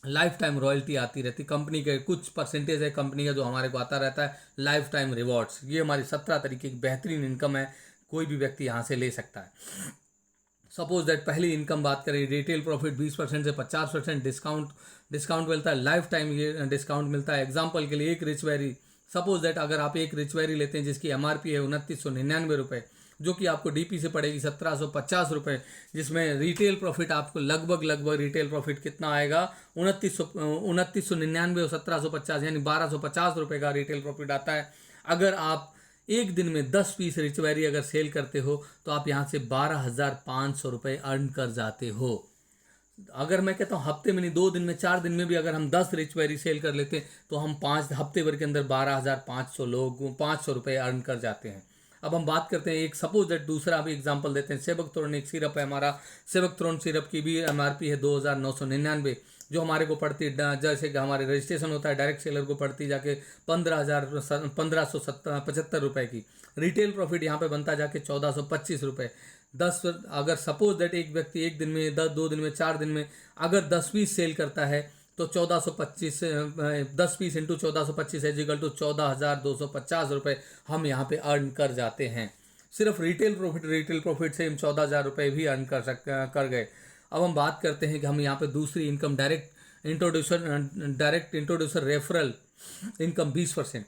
लाइफ टाइम रॉयल्टी आती रहती। कंपनी के कुछ परसेंटेज है कंपनी का जो हमारे को आता रहता है, लाइफ टाइम रिवॉर्ड्स। ये हमारी 17 तरीके की बेहतरीन इनकम है, कोई भी व्यक्ति यहाँ से ले सकता है। सपोज दैट पहली इनकम बात करें, रिटेल प्रॉफिट 20% से 50% डिस्काउंट मिलता है, लाइफ टाइम ये डिस्काउंट मिलता है। एग्जाम्पल के लिए एक रिच वेरी, सपोज दैट अगर आप एक रिच वेरी लेते हैं जिसकी MRP है 2999 रुपये, जो कि आपको DP से पड़ेगी 1750 रुपये, जिसमें रिटेल प्रॉफिट आपको लगभग रिटेल प्रॉफिट कितना आएगा? 2999 और 1750 यानी 1250 रुपये का रिटेल प्रॉफिट आता है। अगर आप एक दिन में 10 पीस रिच वेरी अगर सेल करते हो तो आप यहाँ से 12,500 रुपये अर्न कर जाते हो। अगर मैं कहता हूँ हफ्ते में नहीं, 2 दिन में, 4 दिन में भी अगर हम 10 रिच बेरी सेल कर लेते हैं तो हम 5 हफ्ते भर के अंदर 12,500 लोग 500 रुपये अर्न कर जाते हैं। अब हम बात करते हैं एक सपोज दैट दूसरा भी एग्जांपल देते हैं। सेवकतोरण एक सिरप है हमारा। सेवकतोरण सिरप की भी एमआरपी है 2,999, जो हमारे को पड़ती है, जैसे कि हमारे रजिस्ट्रेशन होता है डायरेक्ट सेलर को पड़ती जाके 15,575 रुपये की। रिटेल प्रॉफिट यहाँ पे बनता जाके 1,425 रुपये। 10 अगर सपोज दैट एक व्यक्ति एक दिन में 2 दिन में 4 दिन में अगर 10 पीस सेल करता है तो 1425, 10 पीस इंटू 1425 इजिकल टू 14,250 रुपये हम यहाँ पे अर्न कर जाते हैं। सिर्फ रिटेल प्रॉफिट से हम 14,000 रुपये भी अर्न कर गए। अब हम बात करते हैं कि हम यहाँ पे दूसरी income direct introducer referral income 20%।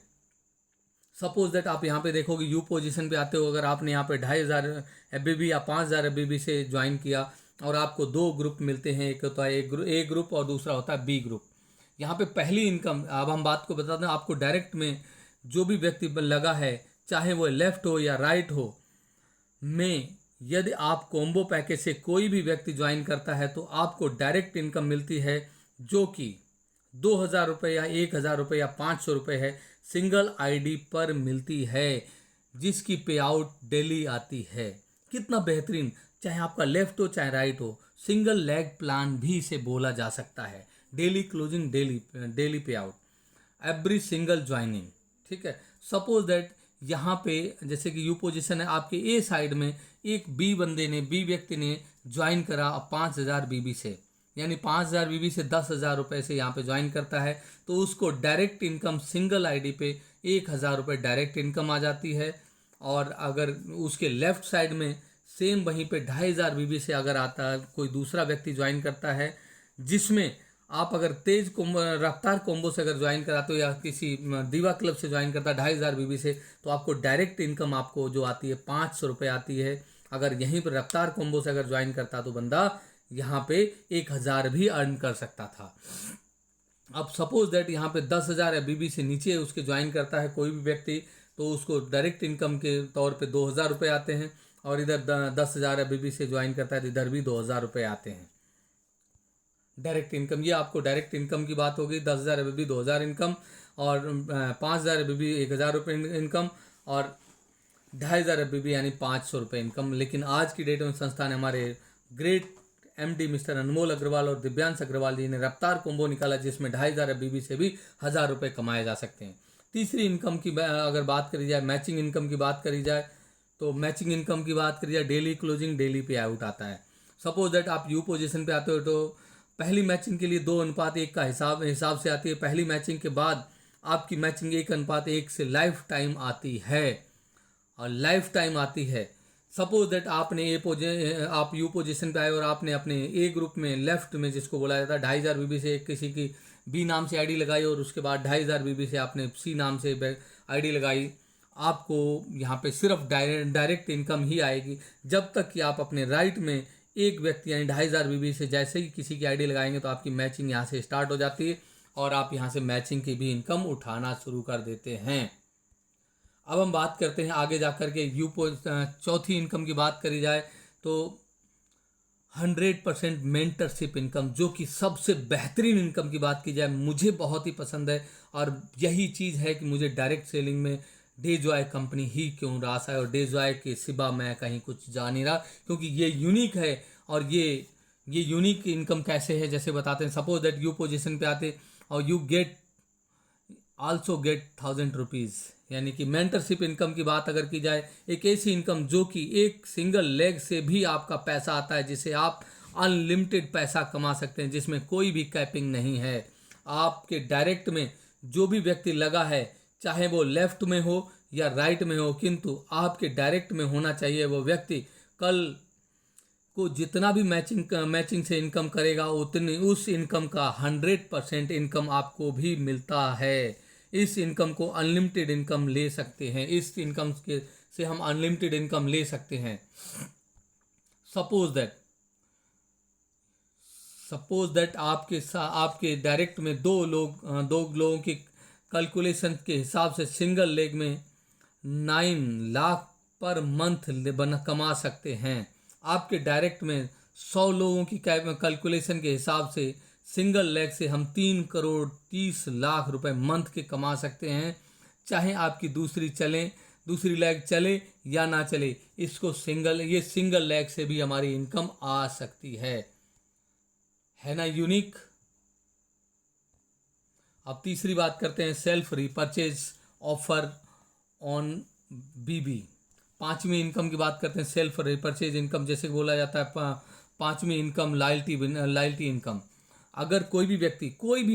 Suppose that आप यहाँ पे देखोगे यू पोजीशन पे आते हो, अगर आपने यहाँ पे 2,500 FBB या 5,000 FBB से ज्वाइन किया और आपको 2 ग्रुप मिलते हैं, एक होता है ए ग्रुप और दूसरा होता है बी ग्रुप। यहाँ पे पहली इनकम, अब हम बात को बताते हैं आपको डायरेक्ट में जो भी व्यक्ति लगा है, चाहे वो लेफ्ट हो या राइट हो, में यदि आप कॉम्बो पैकेज से कोई भी व्यक्ति ज्वाइन करता है तो आपको डायरेक्ट इनकम मिलती है जो कि 2,000 रुपये या 1,000 रुपये या 500 रुपये है, सिंगल आईडी पर मिलती है, जिसकी पे आउट डेली आती है। कितना बेहतरीन, चाहे आपका लेफ्ट हो चाहे राइट हो, सिंगल लेग प्लान भी इसे बोला जा सकता है। डेली क्लोजिंग, डेली पे आउट एवरी सिंगल ज्वाइनिंग। ठीक है, सपोज दैट यहाँ पे जैसे कि यू पोजीशन है आपके ए साइड में, एक बी व्यक्ति ने ज्वाइन करा 5,000 BB से, यानी 5,000 BB से 10,000 रुपये से यहाँ पे ज्वाइन करता है, तो उसको डायरेक्ट इनकम सिंगल आईडी पे 1,000 रुपये डायरेक्ट इनकम आ जाती है। और अगर उसके लेफ्ट साइड में सेम वहीं पे 2,500 BB से अगर आता है कोई दूसरा व्यक्ति ज्वाइन करता है, जिसमें आप अगर तेज रफ्तार कॉम्बो से अगर ज्वाइन कराते हो या किसी दीवा क्लब से ज्वाइन करता है 2,500 BB से, तो आपको डायरेक्ट इनकम आपको जो आती है 500 रुपये आती है। अगर यहीं पर रफ्तार कॉम्बो से अगर ज्वाइन करता तो बंदा यहाँ पे 1,000 भी अर्न कर सकता था। अब सपोज दैट यहाँ पे 10,000 FBB से नीचे उसके ज्वाइन करता है कोई भी व्यक्ति, तो उसको डायरेक्ट इनकम के तौर पे 2,000 रुपये आते हैं, और इधर 10,000 FBB से ज्वाइन करता है तो इधर भी 2,000 रुपये आते हैं डायरेक्ट इनकम। ये आपको डायरेक्ट इनकम की बात होगी। 10,000 FBB 2,000 इनकम, और 5,000 FBB 1,000 रुपये इनकम, और 2,500 FBB यानी 500 रुपये इनकम। लेकिन आज की डेट में संस्थान हमारे ग्रेट MD मिस्टर अनमोल अग्रवाल और दिव्यांश अग्रवाल जी ने रफ्तार कॉम्बो निकाला, जिसमें 2,500 FBB से भी 1,000 रुपये कमाए जा सकते हैं। तीसरी इनकम की अगर बात करी जाए, मैचिंग इनकम की बात करी जाए, तो मैचिंग इनकम की बात करी जाए, डेली क्लोजिंग, डेली पे आउट आता है। सपोज दैट आप यू पोजीशन पे आते हो तो पहली मैचिंग के लिए 2:1 का हिसाब से आती है। पहली मैचिंग के बाद आपकी मैचिंग 1:1 से लाइफ टाइम आती है, और लाइफ टाइम आती है। सपोज दैट आपने आप यू पोजीशन पे आए और आपने अपने ए ग्रुप में लेफ्ट में, जिसको बोला जाता है 2,500 BB से किसी की बी नाम से आईडी लगाई, और उसके बाद 2,500 BB से आपने सी नाम से आईडी लगाई, आपको यहाँ पे सिर्फ डायरेक्ट इनकम ही आएगी जब तक कि आप अपने राइट में एक व्यक्ति यानी 2,500 BB से जैसे ही किसी की आईडी लगाएंगे तो आपकी मैचिंग यहाँ से स्टार्ट हो जाती है, और आप यहाँ से मैचिंग की भी इनकम उठाना शुरू कर देते हैं। अब हम बात करते हैं आगे जाकर के चौथी इनकम की बात करी जाए तो 100% मेंटरशिप इनकम, जो कि सबसे बेहतरीन इनकम की बात की जाए मुझे बहुत ही पसंद है, और यही चीज़ है कि मुझे डायरेक्ट सेलिंग में डेजॉय कंपनी ही क्यों रास है, और डेजॉय के सिवा मैं कहीं कुछ जा नहीं रहा, क्योंकि ये यूनिक है। और ये यूनिक इनकम कैसे है, जैसे बताते हैं। सपोज दैट यू पोजीशन पे आते और यू आल्सो गेट 1,000 रुपीज़, यानी कि मेंटरशिप इनकम की बात अगर की जाए, एक ऐसी इनकम जो कि एक सिंगल लेग से भी आपका पैसा आता है, जिसे आप अनलिमिटेड पैसा कमा सकते हैं, जिसमें कोई भी कैपिंग नहीं है। आपके डायरेक्ट में जो भी व्यक्ति लगा है, चाहे वो लेफ्ट में हो या राइट में हो, किंतु आपके डायरेक्ट में होना चाहिए। वो व्यक्ति कल को जितना भी मैचिंग से इनकम करेगा, उतनी उस इनकम का 100% इनकम आपको भी मिलता है। इस इनकम को अनलिमिटेड इनकम ले सकते हैं, इस इनकम से हम अनलिमिटेड इनकम ले सकते हैं। सपोज दैट आपके डायरेक्ट में दो लोगों की कैलकुलेशन के हिसाब से सिंगल लेग में 9 लाख पर मंथ कमा सकते हैं। आपके डायरेक्ट में 100 लोगों की कैलकुलेशन के हिसाब से सिंगल लेग से हम 3 करोड़ 30 लाख रुपए मंथ के कमा सकते हैं। चाहे आपकी दूसरी लेग चले या ना चले, इसको ये सिंगल लेग से भी हमारी इनकम आ सकती है ना यूनिक। अब तीसरी बात करते हैं सेल्फ रीपर्चेज ऑफर ऑन बीबी। पांचवी इनकम की बात करते हैं सेल्फ रीपर्चेज इनकम, जैसे बोला जाता है पांचवी इनकम लॉयल्टी इनकम। अगर कोई भी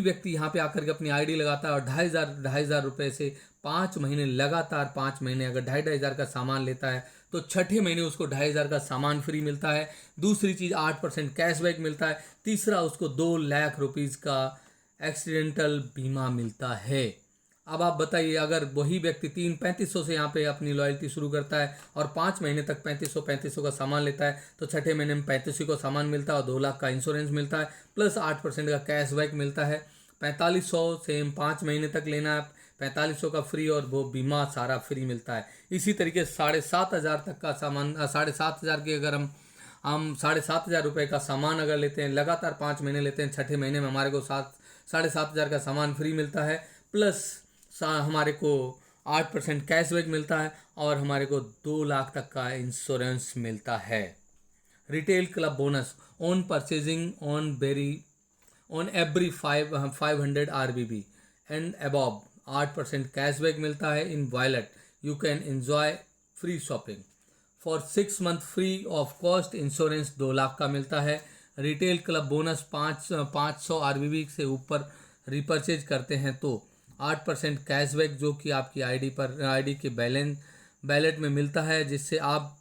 व्यक्ति यहाँ पे आकर के अपनी आईडी लगाता है और 2,500 रुपये से 5 महीने लगातार 5 महीने अगर 2,500 का सामान लेता है तो छठे महीने उसको 2,500 का सामान फ्री मिलता है। दूसरी चीज़ 8% कैशबैक मिलता है। तीसरा उसको 2 लाख रुपीज़ का एक्सीडेंटल बीमा मिलता है। अब आप बताइए, अगर वही व्यक्ति 3500 से यहाँ पे अपनी लॉयल्टी शुरू करता है और 5 महीने तक 3500 का सामान लेता है तो छठे महीने में 3500 का सामान मिलता है और 2 लाख का इंश्योरेंस मिलता है प्लस 8% का कैशबैक मिलता है। 4500 से 5 महीने तक लेना है, 4500 का फ्री और वो बीमा सारा फ्री मिलता है। इसी तरीके से 7,500 तक का सामान 7,500 की अगर हम 7,500 रुपये का सामान अगर लेते हैं, लगातार 5 महीने लेते हैं, छठे महीने में हमारे को 7,500 का सामान फ्री मिलता है प्लस हमारे को 8% कैशबैक मिलता है और हमारे को 2 लाख तक का इंश्योरेंस मिलता है। Retail club bonus on purchasing on every 500 RBB and above 8% cashback मिलता है इन wallet. You can enjoy free shopping for 6 month free of cost. Insurance 2 lakh का मिलता है। रिटेल क्लब बोनस 500 RBB से ऊपर रिपर्चेज करते हैं तो 8% कैशबैक जो कि आपकी आईडी के बैलेट में मिलता है, जिससे आप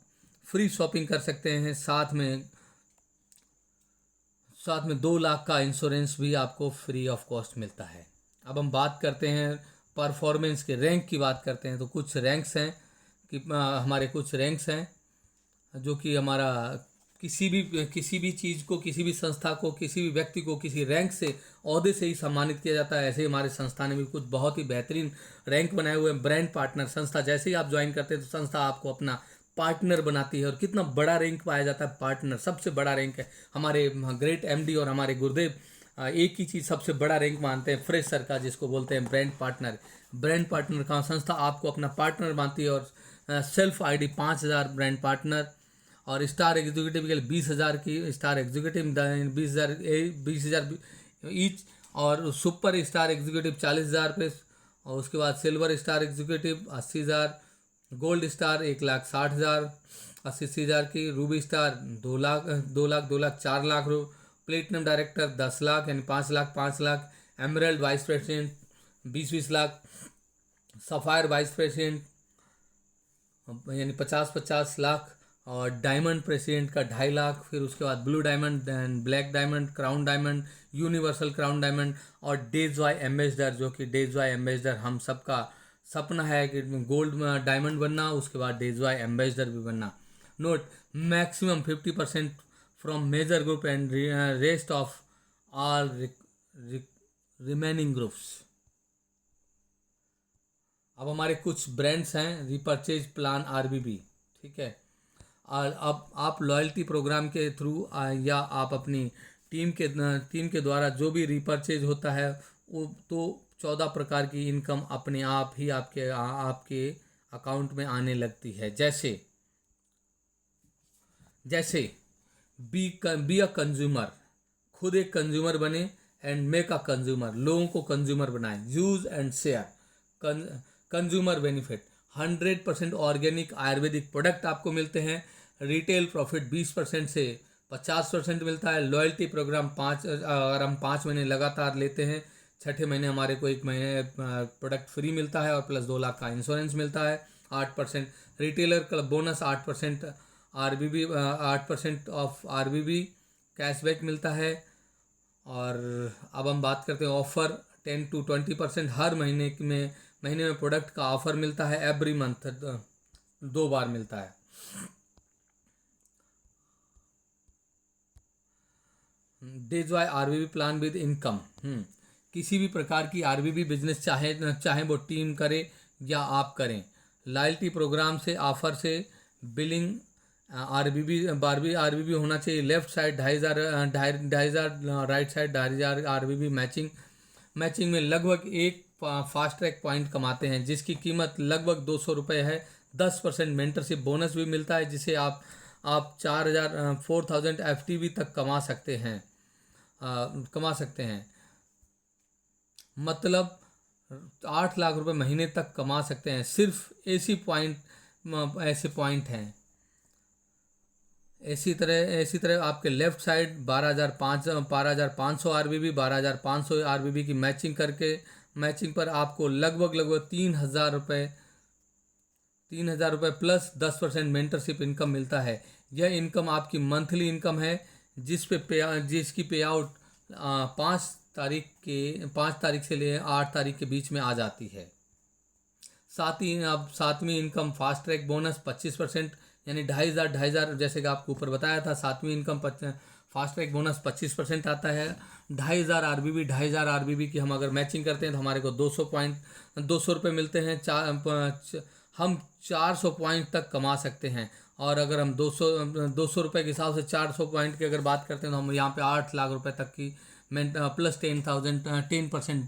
फ्री शॉपिंग कर सकते हैं। साथ में 2 लाख का इंश्योरेंस भी आपको फ्री ऑफ कॉस्ट मिलता है। अब हम बात करते हैं परफॉर्मेंस के रैंक की बात करते हैं तो कुछ रैंक्स हैं हमारे कुछ रैंक्स हैं जो कि हमारा किसी भी चीज़ को, किसी भी संस्था को, किसी भी व्यक्ति को किसी रैंक से, ओहदे से ही सम्मानित किया जाता है। ऐसे ही हमारे संस्था ने भी कुछ बहुत ही बेहतरीन रैंक बनाए हुए हैं। ब्रांड पार्टनर संस्था, जैसे ही आप ज्वाइन करते हैं तो संस्था आपको अपना पार्टनर बनाती है और कितना बड़ा रैंक पाया जाता है। पार्टनर सबसे बड़ा रैंक है। हमारे ग्रेट MD और हमारे गुरुदेव एक ही चीज़ सबसे बड़ा रैंक मानते हैं, फ्रेशर का, जिसको बोलते हैं ब्रांड पार्टनर। ब्रांड पार्टनर का संस्था आपको अपना पार्टनर मानती है और सेल्फ आईडी 5,000 ब्रांड पार्टनर और स्टार एग्जीक्यूटिव के लिए 20,000 की स्टार एग्जीक्यूटिव 20,000 ईच और सुपर स्टार एग्जीक्यूटिव 40,000 रुपये और उसके बाद silver star executive 80,000, gold star 1,60,000 80,000 की, Ruby star 2 lakh 4 lakh platinum director 10 lakh यानी 5 lakh, emerald vice president 20 lakh, sapphire vice president यानी 50 लाख और डायमंड प्रेसिडेंट का 2.5 लाख। फिर उसके बाद blue diamond and black diamond, crown diamond, universal crown diamond और डेजवाई एम्बेसडर, जो कि डेजवाई एम्बेसडर हम सबका सपना है कि गोल्ड डायमंड बनना, उसके बाद डेजवाई एम्बेसडर भी बनना। Note, maximum 50% from major group and rest of all remaining groups. अब हमारे कुछ ब्रांड्स हैं रिपर्चेज प्लान RBB, ठीक है। और अब आप लॉयल्टी प्रोग्राम के थ्रू या आप अपनी टीम के द्वारा जो भी रिपर्चेज होता है वो तो 14 प्रकार की इनकम अपने आप ही आपके अकाउंट में आने लगती है। जैसे बी अ कंज्यूमर, खुद एक कंज्यूमर बने एंड मेक अ कंज्यूमर, लोगों को कंज्यूमर बनाएं। Use and share consumer benefit, 100% organic Ayurvedic product आपको मिलते हैं। रिटेल प्रॉफिट 20% से 50% मिलता है। लॉयल्टी प्रोग्राम अगर हम 5 महीने लगातार लेते हैं, छठे महीने हमारे को 1 महीने प्रोडक्ट फ्री मिलता है और प्लस 2 लाख का इंश्योरेंस मिलता है। 8% retailer club bonus, 8% RBB 8% of RBB cashback मिलता है। और अब हम बात करते हैं ऑफर 10 to 20% हर महीने में प्रोडक्ट का ऑफर मिलता है। एवरी मंथ 2 बार मिलता है। डेजवाई RBB प्लान विद इनकम, किसी भी प्रकार की RBB बिजनेस चाहे वो टीम करे या आप करें, लॉयल्टी प्रोग्राम से ऑफर से बिलिंग आरबीबी होना चाहिए left side 2,500 right side 2,500 RBB matching में लगभग एक फास्ट ट्रैक पॉइंट कमाते हैं जिसकी कीमत लगभग 200 रुपये है। 10% मेंटरशिप बोनस भी मिलता है जिसे आप 4,000 FTB तक कमा सकते हैं। मतलब 8 लाख रुपए महीने तक कमा सकते हैं। सिर्फ ऐसे पॉइंट हैं। इसी तरह आपके लेफ्ट साइड 12,500 आरबीबी 12,500 आरबीबी की मैचिंग पर आपको लगभग 3,000 रुपये प्लस 10% मेंटरशिप इनकम मिलता है। यह इनकम आपकी मंथली इनकम है जिसकी पे आउट 5 तारीख से ले 8 तारीख के बीच में आ जाती है। साथ ही अब सातवीं इनकम फास्ट ट्रैक बोनस 25% यानी 2,500 जैसे कि आपको ऊपर बताया था। सातवीं इनकम फास्ट ट्रैक बोनस 25% आता है। 2,500 आरबीबी की हम अगर मैचिंग करते हैं तो हमारे को 200 रुपये मिलते हैं। हम 400 पॉइंट तक कमा सकते हैं। और अगर हम 200 रुपये के हिसाब से 400 पॉइंट की अगर बात करते हैं तो हम यहाँ पे 8 लाख रुपए तक की प्लस 10%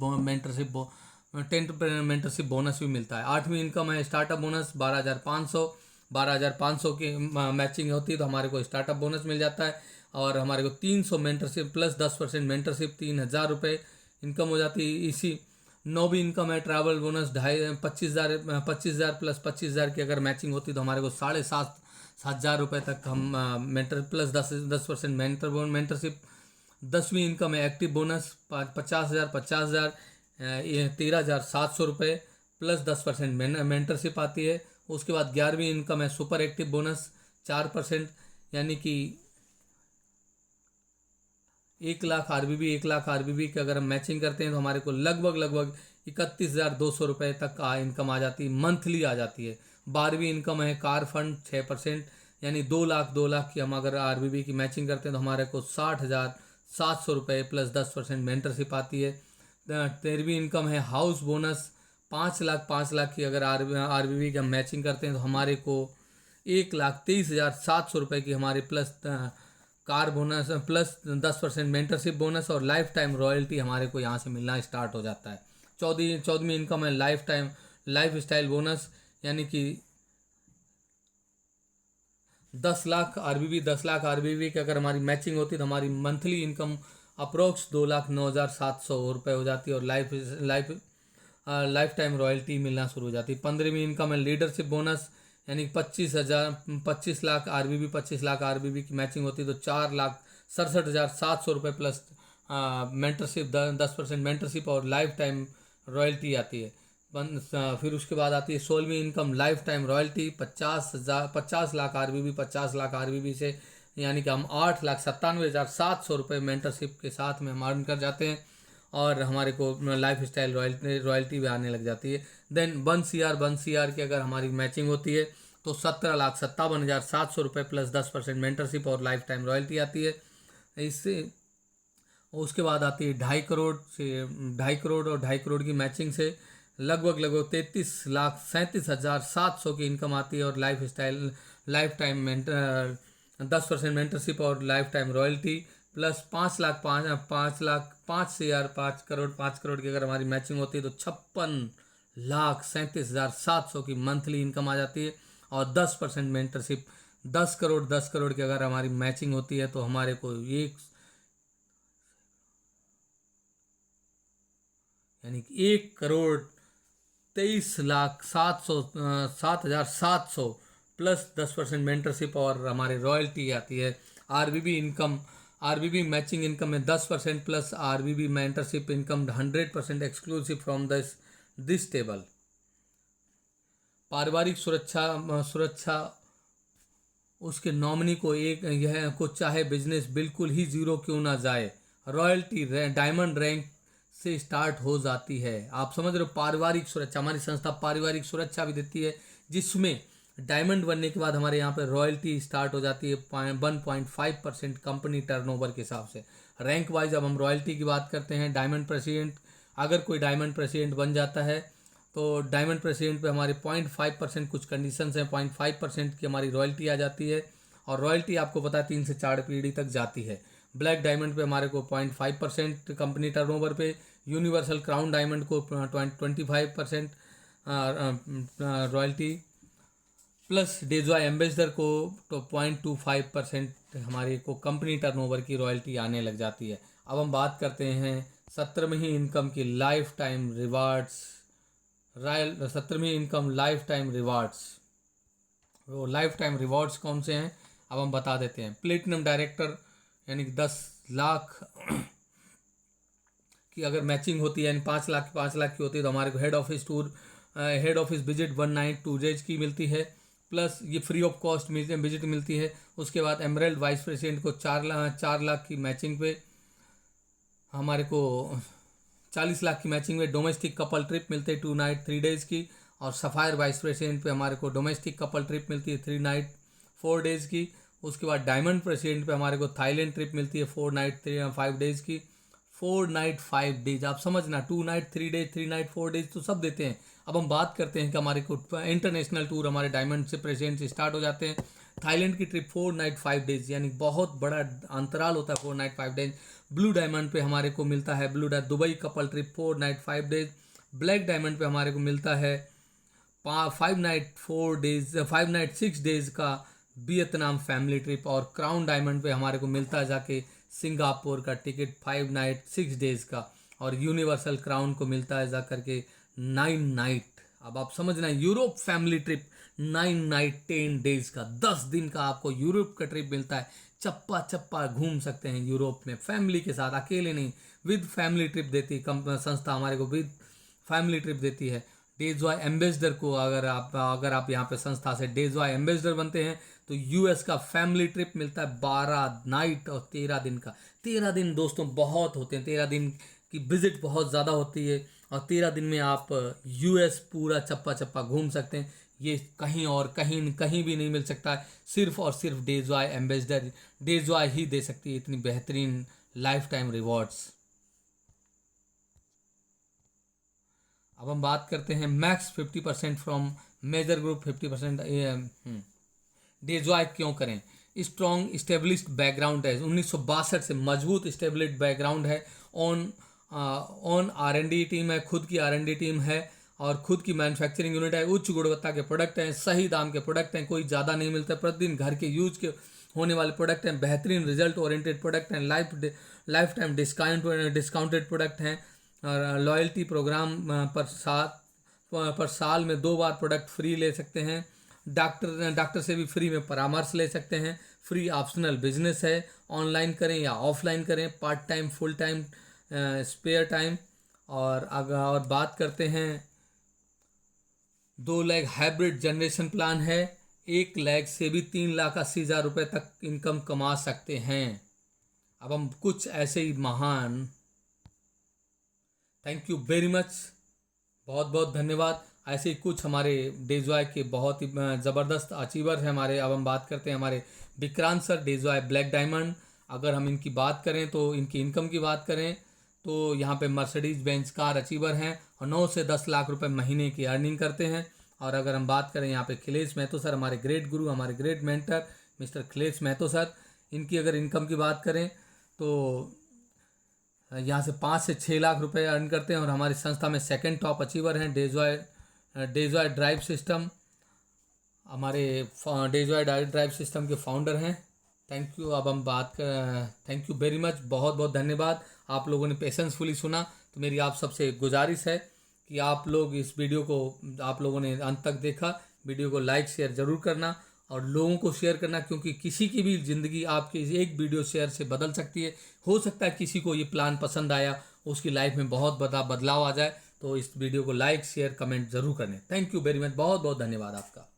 मेंटरशिप बोनस भी मिलता है। आठवीं इनकम है स्टार्टअप बोनस 12,500 की मैचिंग होती है तो हमारे को स्टार्टअप बोनस मिल जाता है। और हमारे को 300 मेंटरशिप प्लस 10% मेंटरशिप 3,000 रुपये इनकम हो जाती है। इसी नौवीं इनकम है ट्रैवल बोनस 25,000 प्लस 25,000 की अगर मैचिंग होती तो हमारे को 7,500 तक हम मेंटर प्लस 10% मेंटरशिप। 10वीं इनकम है एक्टिव बोनस 50,000 13,700 रुपये प्लस 10% मेंटरशिप आती है। उसके बाद 11वीं इनकम है सुपर एक्टिव बोनस 4% यानी कि 1 लाख आरबीबी की अगर हम मैचिंग करते हैं तो हमारे को लगभग 31,200 रुपये तक का इनकम आ जाती है, मंथली आ जाती है। 12वीं इनकम है कार फंड 6% यानी 2 लाख की हम अगर आरबीबी की मैचिंग करते हैं तो हमारे को 60,700 रुपये प्लस 10% मेंटरशिप आती है। 13वीं इनकम है हाउस बोनस 5 लाख की अगर आरबीबी की हम मैचिंग करते हैं तो हमारे को 1,23,700 रुपये की हमारी plus car bonus plus 10% mentorship bonus और लाइफ टाइम रॉयल्टी हमारे को यहाँ से मिलना स्टार्ट हो जाता है। 14वीं इनकम है लाइफ स्टाइल बोनस यानी कि 10 लाख आरबीबी की अगर हमारी मैचिंग होती है तो हमारी मंथली इनकम अप्रोक्स 2,09,700 रुपये हो जाती है और लाइफ टाइम रॉयल्टी मिलना शुरू हो जाती है। 15वीं इनकम है लीडरशिप बोनस यानी 25 लाख आरबीबी की मैचिंग होती है तो 4,67,700 रुपये प्लस मेंटरशिप 10% मेंटरशिप और लाइफ टाइम रॉयल्टी आती है। फिर उसके बाद आती है 16वीं income lifetime royalty 50 lakh RBB से यानी कि हम 8,97,700 रुपये मेंटरशिप के साथ में हम अर्न कर जाते हैं और हमारे को लाइफ स्टाइल रॉयल्टी भी आने लग जाती है। देन 1 CR की अगर हमारी मैचिंग होती है तो 17,57,700 रुपये प्लस 10% मेंटरशिप और लाइफ टाइम रॉयल्टी आती है। इससे उसके बाद आती है 2.5 करोड़ और 2.5 करोड़ की मैचिंग से लगभग 33,37,700 की इनकम आती है और लाइफ टाइम 10% मेंटरशिप और lifetime royalty plus 5 crore की अगर हमारी मैचिंग होती है तो 56,37,700 की मंथली इनकम आ जाती है और 10% मेंटरशिप 10 करोड़ की अगर हमारी मैचिंग होती है तो हमारे को यानी कि 1,23,07,700 प्लस 10% मेंटरशिप और हमारी रॉयल्टी आती है। आरबीबी मैचिंग इनकम में 10% plus RBB mentorship income 100% exclusive from this table. पारिवारिक सुरक्षा उसके नॉमिनी को चाहे बिजनेस बिल्कुल ही जीरो क्यों ना जाए, रॉयल्टी डायमंड रैंक से स्टार्ट हो जाती है। आप समझ रहे हो, पारिवारिक सुरक्षा, हमारी संस्था पारिवारिक सुरक्षा भी देती है जिसमें डायमंड बनने के बाद हमारे यहाँ पे रॉयल्टी स्टार्ट हो जाती है 1.5% कंपनी टर्नओवर के हिसाब से। रैंक वाइज अब हम रॉयल्टी की बात करते हैं। डायमंड प्रेसिडेंट, अगर कोई डायमंड प्रेसिडेंट बन जाता है तो डायमंड प्रेसिडेंट पे हमारे 0.5% कुछ कंडीशंस हैं, 0.5% की हमारी रॉयल्टी आ जाती है। और रॉयल्टी आपको पता है 3 से 4 पीढ़ी तक जाती है। ब्लैक डायमंड पे हमारे को 0.5% कंपनी टर्नओवर पे, यूनिवर्सल क्राउन डायमंड को 25% रॉयल्टी, प्लस डेजॉय एम्बेसडर को तो 0.25% हमारे को कंपनी टर्नओवर की रॉयल्टी आने लग जाती है। अब हम बात करते हैं 17वीं इनकम की लाइफ टाइम रिवार्ड्स। 17वीं इनकम लाइफ टाइम रिवार्ड्स, वो लाइफ टाइम रिवॉर्ड्स कौन से हैं अब हम बता देते हैं। प्लेटिनम डायरेक्टर यानी कि 10 लाख की अगर मैचिंग होती है, यानी 5 लाख की होती है, तो हमारे को head office tour, head office visit 1 night 2 days की मिलती है, प्लस ये फ्री ऑफ कॉस्ट विजिट मिलती है। उसके बाद एमरेल्ड वाइस प्रेसिडेंट को 4 लाख की मैचिंग पे हमारे को 40 लाख की मैचिंग में डोमेस्टिक कपल ट्रिप मिलते हैं 2 नाइट 3 डेज की। और सफ़ायर वाइस प्रेसिडेंट पे हमारे को डोमेस्टिक कपल ट्रिप मिलती है 3 नाइट 4 डेज की। उसके बाद डायमंड प्रेसिडेंट पे हमारे को थाईलैंड ट्रिप मिलती है 4 नाइट 5 डेज की। 4 नाइट 5 डेज आप समझना, 2 नाइट 3 डेज 3 नाइट 4 डेज तो सब देते हैं। अब हम बात करते हैं कि हमारे को इंटरनेशनल टूर हमारे डायमंड से प्रेसिडेंट से स्टार्ट हो जाते हैं। थाईलैंड की ट्रिप 4 नाइट 5 डेज, यानी बहुत बड़ा अंतराल होता है 4 नाइट 5 डेज। ब्लू डायमंड पे हमारे को मिलता है Dubai couple trip 4 night 5 days. Black diamond पे हमारे को मिलता है 5 नाइट 6 डेज का वियतनाम फैमिली ट्रिप। और क्राउन डायमंड पे हमारे को मिलता है जाके सिंगापुर का टिकट 5 नाइट 6 डेज का। और यूनिवर्सल क्राउन को मिलता है जा करके 9 नाइट, अब आप समझना, Europe family trip 9 night 10 days का, 10 दिन का आपको यूरोप का ट्रिप मिलता है। चप्पा चप्पा घूम सकते हैं यूरोप में फैमिली के साथ, अकेले नहीं, विद फैमिली ट्रिप देती है संस्था हमारे को, विद फैमिली ट्रिप देती है। डेजॉय एम्बेसडर को अगर आप यहाँ पे संस्था से डेजॉय एम्बेसडर बनते हैं तो यूएस का फैमिली ट्रिप मिलता है 12 नाइट और 13 दिन का। 13 दिन दोस्तों बहुत होते हैं, 13 दिन की विजिट बहुत ज़्यादा होती है और 13 दिन में आप यूएस पूरा चप्पा चप्पा घूम सकते हैं। ये कहीं और कहीं भी नहीं मिल सकता है, सिर्फ और सिर्फ डेजॉय एम्बेसडर, डेजॉय ही दे सकती है इतनी बेहतरीन लाइफ टाइम रिवॉर्ड्स। अब हम बात करते हैं max 50% from major group 50%। Dejoy क्यों करें? स्ट्रॉन्ग इस्टेब्लिश्ड बैकग्राउंड है, 1962 से मजबूत इस्टेब्लिश्ड बैकग्राउंड है। ऑन R&D टीम है, खुद की R&D टीम है और खुद की मैन्युफैक्चरिंग यूनिट है। उच्च गुणवत्ता के प्रोडक्ट हैं, सही दाम के प्रोडक्ट हैं, कोई ज़्यादा नहीं मिलता, प्रतिदिन घर के यूज के होने वाले प्रोडक्ट हैं, बेहतरीन रिजल्ट ओरिएंटेड प्रोडक्ट हैं, लाइफ टाइम डिस्काउंटेड प्रोडक्ट हैं। और लॉयल्टी प्रोग्राम पर साल में 2 बार प्रोडक्ट फ्री ले सकते हैं। डॉक्टर से भी फ्री में परामर्श ले सकते हैं। फ्री ऑप्शनल बिजनेस है, ऑनलाइन करें या ऑफलाइन करें, part time full time spare time. और बात करते हैं 2 लाख हाइब्रिड जनरेशन प्लान है, 1 लाख से भी 3,80,000 रुपये तक इनकम कमा सकते हैं। अब हम कुछ ऐसे ही महान, थैंक यू वेरी मच, बहुत बहुत धन्यवाद। ऐसे ही कुछ हमारे डेजॉय के बहुत ही ज़बरदस्त अचीवर हैं हमारे। अब हम बात करते हैं हमारे Vikrant sir, Dejoy black diamond. अगर हम इनकी बात करें तो इनकी इनकम की बात करें तो यहाँ पे मर्सिडीज बेंज कार अचीवर हैं और 9 से 10 लाख रुपए महीने की अर्निंग करते हैं। और अगर हम बात करें यहाँ पे खिलेश महतो सर, हमारे ग्रेट गुरु, हमारे great mentor mister Khilesh Mahto sir, इनकी अगर इनकम की बात करें तो यहाँ से 5 से 6 लाख रुपए अर्न करते हैं। और हमारी संस्था में सेकंड टॉप अचीवर हैं डेजॉय ड्राइव सिस्टम, हमारे डेजॉय ड्राइव सिस्टम के फाउंडर हैं। Thank you. अब हम बात कर, थैंक यू वेरी मच, बहुत बहुत धन्यवाद। आप लोगों ने पेशेंसफुली सुना, तो मेरी आप सबसे गुजारिश है कि आप लोग इस वीडियो को, आप लोगों ने अंत तक देखा, वीडियो को लाइक शेयर ज़रूर करना और लोगों को शेयर करना, क्योंकि किसी की भी ज़िंदगी आपकी एक वीडियो शेयर से बदल सकती है। हो सकता है किसी को ये प्लान पसंद आया, उसकी लाइफ में बहुत बड़ा बदलाव आ जाए। तो इस वीडियो को लाइक शेयर कमेंट ज़रूर करें। थैंक यू वेरी मच, बहुत बहुत धन्यवाद आपका।